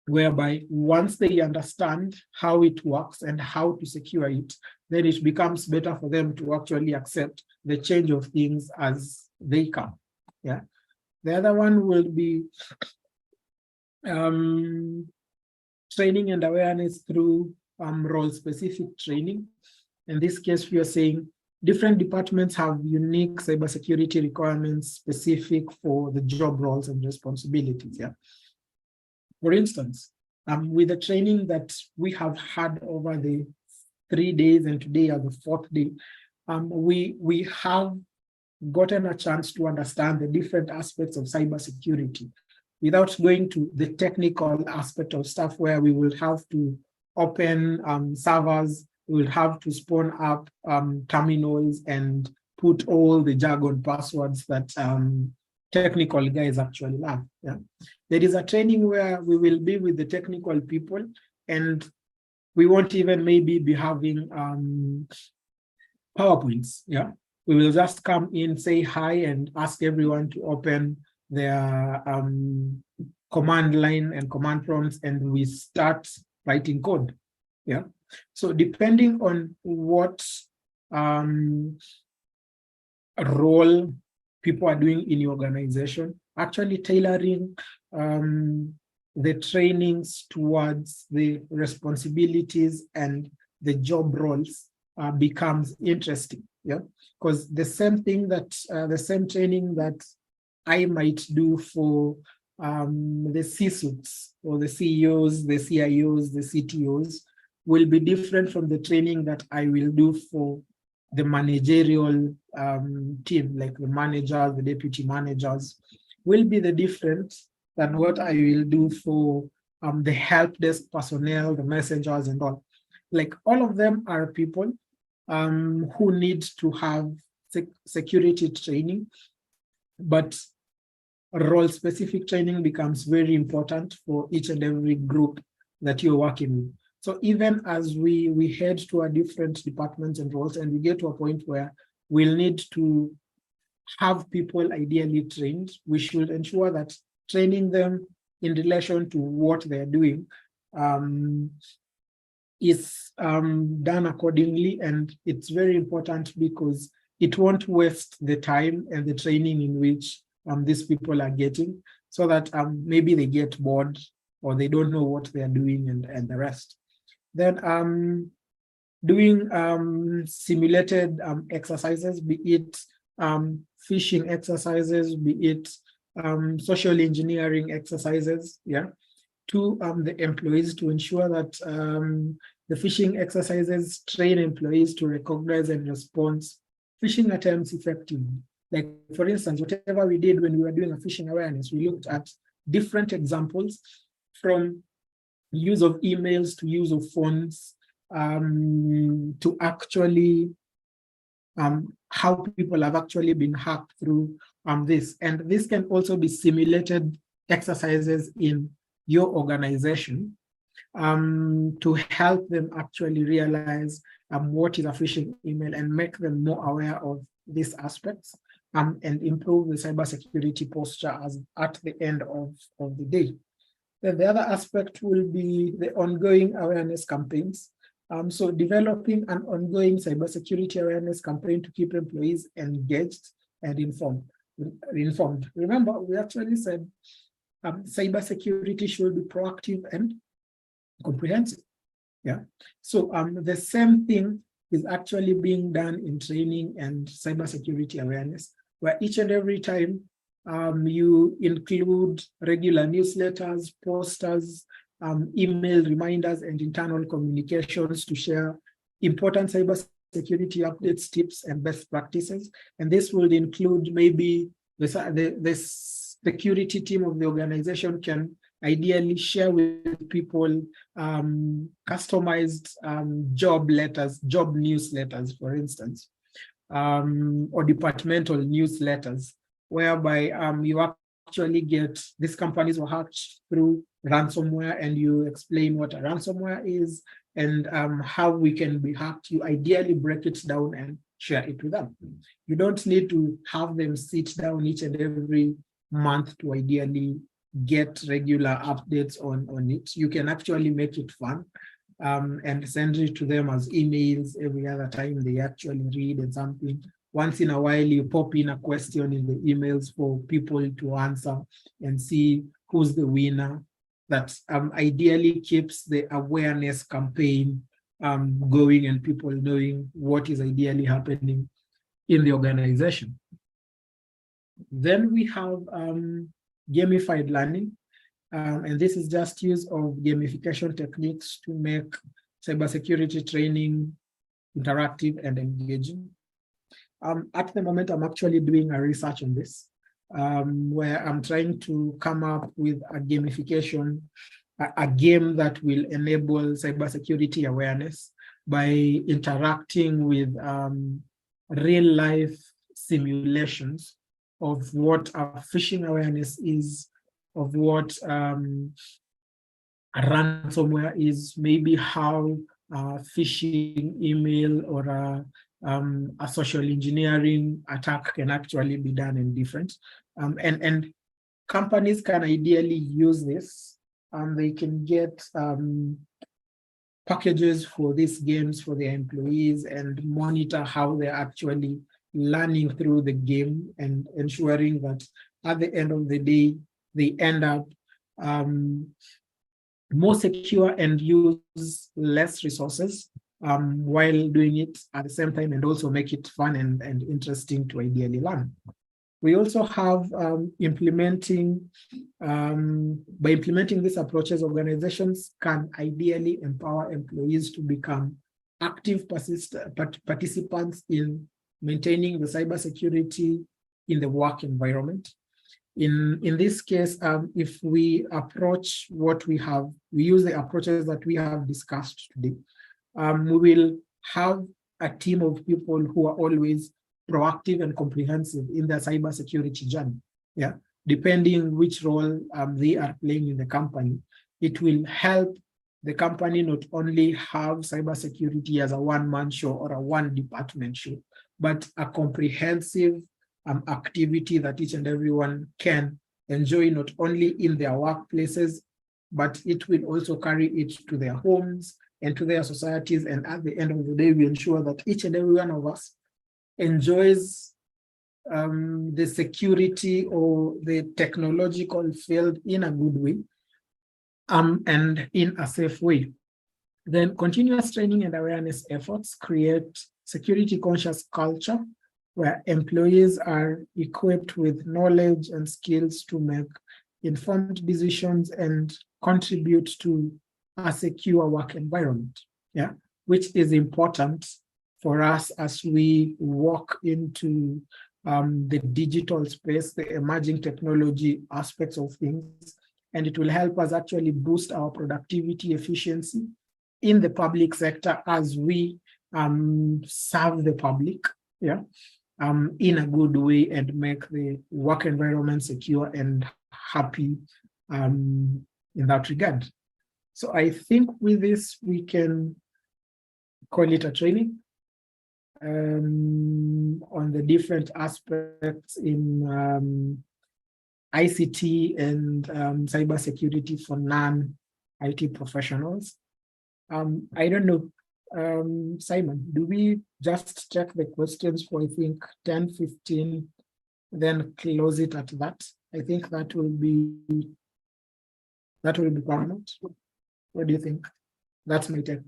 whereby once they understand how it works and how to secure it, then it becomes better for them to actually accept the change of things as they come, yeah. The other one will be training and awareness through role-specific training. In this case, we are saying different departments have unique cybersecurity requirements specific for the job roles and responsibilities, yeah. For instance, with the training that we have had over the 3 days and today are the 4th day, we have gotten a chance to understand the different aspects of cybersecurity without going to the technical aspect of stuff where we will have to open servers, we will have to spawn up terminals and put all the jargon passwords that technical guys actually love, yeah. There is a training where we will be with the technical people and we won't even maybe be having PowerPoints, yeah. We will just come in, say hi, and ask everyone to open their command line and command prompts, and we start writing code, yeah. So depending on what role people are doing in your organization, actually tailoring the trainings towards the responsibilities and the job roles becomes interesting, yeah. Because the same thing that the same training that I might do for the C-suites or the CEOs, the CIOs, the CTOs will be different from the training that I will do for the managerial team, like the managers, the deputy managers, will be the different than what I will do for the help desk personnel, the messengers and all. Like all of them are people who need to have security training, but role-specific training becomes very important for each and every group that you're working with. So even as we head to our different departments and roles, and we get to a point where we'll need to have people ideally trained, we should ensure that training them in relation to what they're doing is done accordingly. And it's very important because it won't waste the time and the training in which these people are getting, so that maybe they get bored or they don't know what they're doing and the rest. Then doing simulated exercises, be it phishing exercises, be it social engineering exercises, yeah, to the employees to ensure that the phishing exercises train employees to recognize and respond phishing attempts effectively. Like, for instance, whatever we did when we were doing a phishing awareness, we looked at different examples from use of emails to use of phones to actually how people have actually been hacked through this. And this can also be simulated exercises in your organization to help them actually realize what is a phishing email and make them more aware of these aspects and improve the cybersecurity posture at the end of the day. Then the other aspect will be the ongoing awareness campaigns. So developing an ongoing cybersecurity awareness campaign to keep employees engaged and informed. Remember, we actually said cybersecurity should be proactive and comprehensive. Yeah. So the same thing is actually being done in training and cybersecurity awareness, where each and every time you include regular newsletters, posters, email reminders, and internal communications to share important cybersecurity updates, tips, and best practices. And this will include maybe the security team of the organization can ideally share with people customized job newsletters, for instance, or departmental newsletters, whereby you actually get, these companies were hacked through ransomware, and you explain what a ransomware is and how we can be hacked. You ideally break it down and share it with them. You don't need to have them sit down each and every month to ideally get regular updates on it. You can actually make it fun and send it to them as emails every other time they actually read and something. Once in a while, you pop in a question in the emails for people to answer and see who's the winner. That ideally keeps the awareness campaign going and people knowing what is ideally happening in the organization. Then we have gamified learning. And this is just use of gamification techniques to make cybersecurity training interactive and engaging. At the moment, I'm actually doing a research on this, where I'm trying to come up with a gamification, a game that will enable cybersecurity awareness by interacting with real life simulations of what a phishing awareness is, of what a ransomware is, maybe how a phishing email or a social engineering attack can actually be done in different. And companies can ideally use this. They can get packages for these games for their employees and monitor how they're actually learning through the game and ensuring that at the end of the day, they end up more secure and use less resources while doing it at the same time, and also make it fun and interesting to ideally learn. We also have by implementing these approaches, organizations can ideally empower employees to become active participants in maintaining the cybersecurity in the work environment. In this case, if we approach what we have, we use the approaches that we have discussed today, we will have a team of people who are always proactive and comprehensive in their cybersecurity journey. Yeah, depending which role they are playing in the company, it will help the company not only have cybersecurity as a one-man show or a one-department show, but a comprehensive activity that each and everyone can enjoy, not only in their workplaces, but it will also carry it to their homes and to their societies. And at the end of the day, we ensure that each and every one of us enjoys the security or the technological field in a good way and in a safe way. Then continuous training and awareness efforts create security conscious culture where employees are equipped with knowledge and skills to make informed decisions and contribute to a secure work environment, yeah, which is important for us as we walk into the digital space, the emerging technology aspects of things, and it will help us actually boost our productivity efficiency in the public sector as we serve the public, yeah, in a good way and make the work environment secure and happy in that regard. So I think with this, we can call it a training on the different aspects in ICT and cybersecurity for non-IT professionals. I don't know, Simon, do we just check the questions for, I think, 10, 15, then close it at that? I think that will be paramount. What do you think? That's my take.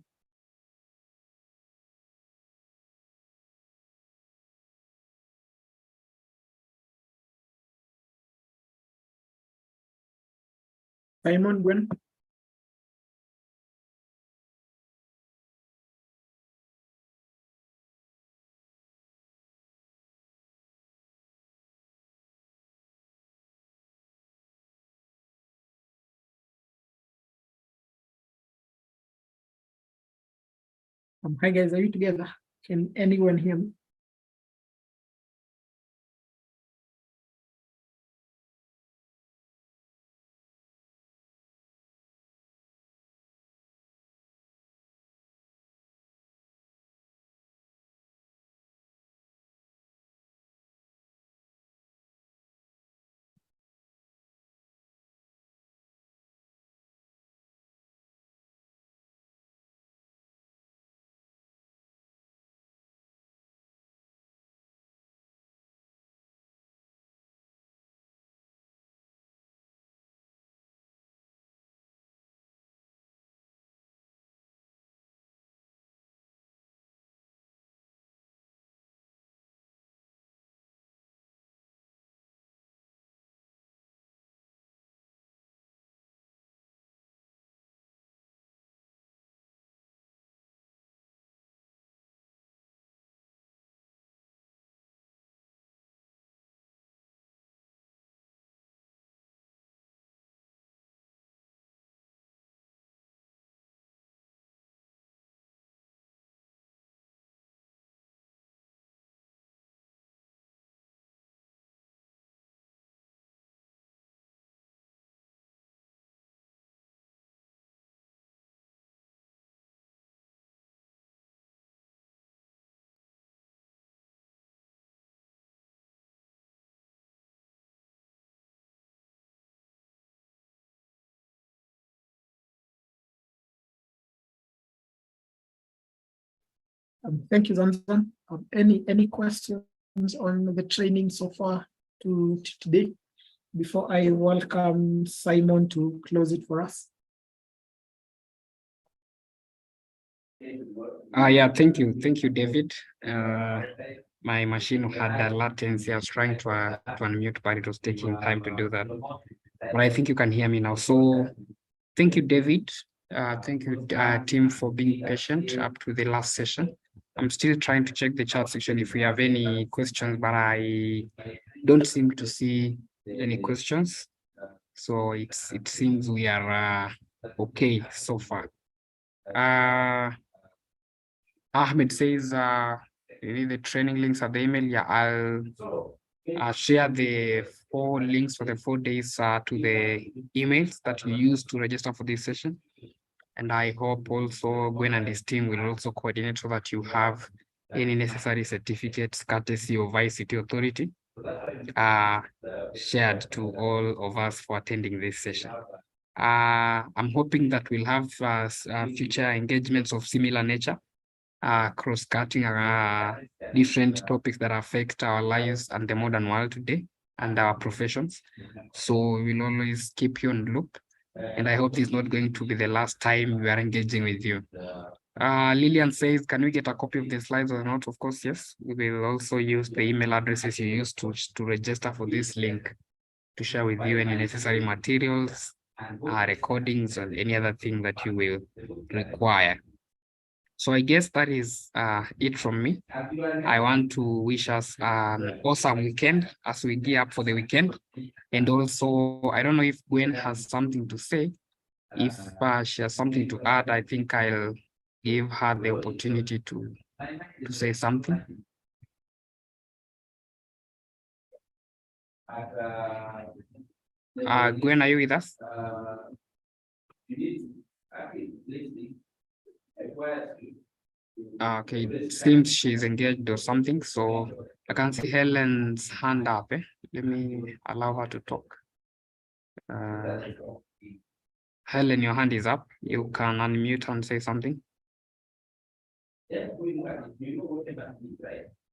Simon, Gwen? Hi guys, are you together? Can anyone hear me? Thank you, Zanzan. Any questions on the training so far to today before I welcome Simon to close it for us? Yeah, thank you, David. My machine had a latency. I was trying to unmute, but it was taking time to do that. But I think you can hear me now. So thank you, David. Thank you, team, for being patient up to the last session. I'm still trying to check the chat section if we have any questions, but I don't seem to see any questions. So it seems we are okay so far. Ahmed says you need the training links at the email. Yeah, I'll share the 4 links for the 4 days to the emails that you use to register for this session. And I hope also Gwen and his team will also coordinate so that you have any necessary certificates courtesy of ICT Authority shared to all of us for attending this session. I'm hoping that we'll have future engagements of similar nature, cross-cutting different topics that affect our lives and the modern world today and our professions. So we'll always keep you on the loop. And I hope this is not going to be the last time we are engaging with you. Lillian says, can we get a copy of the slides or not? Of course, yes. We will also use the email addresses you used to register for this link to share with you any necessary materials, recordings, and any other thing that you will require. So I guess that is it from me. I want to wish us an awesome weekend as we gear up for the weekend. And also, I don't know if Gwen has something to say. If she has something to add, I think I'll give her the opportunity to say something. Gwen, are you with us? Okay, it seems she's engaged or something, so I can see Helen's hand up. Let me allow her to talk. Helen, your hand is up. You can unmute and say something.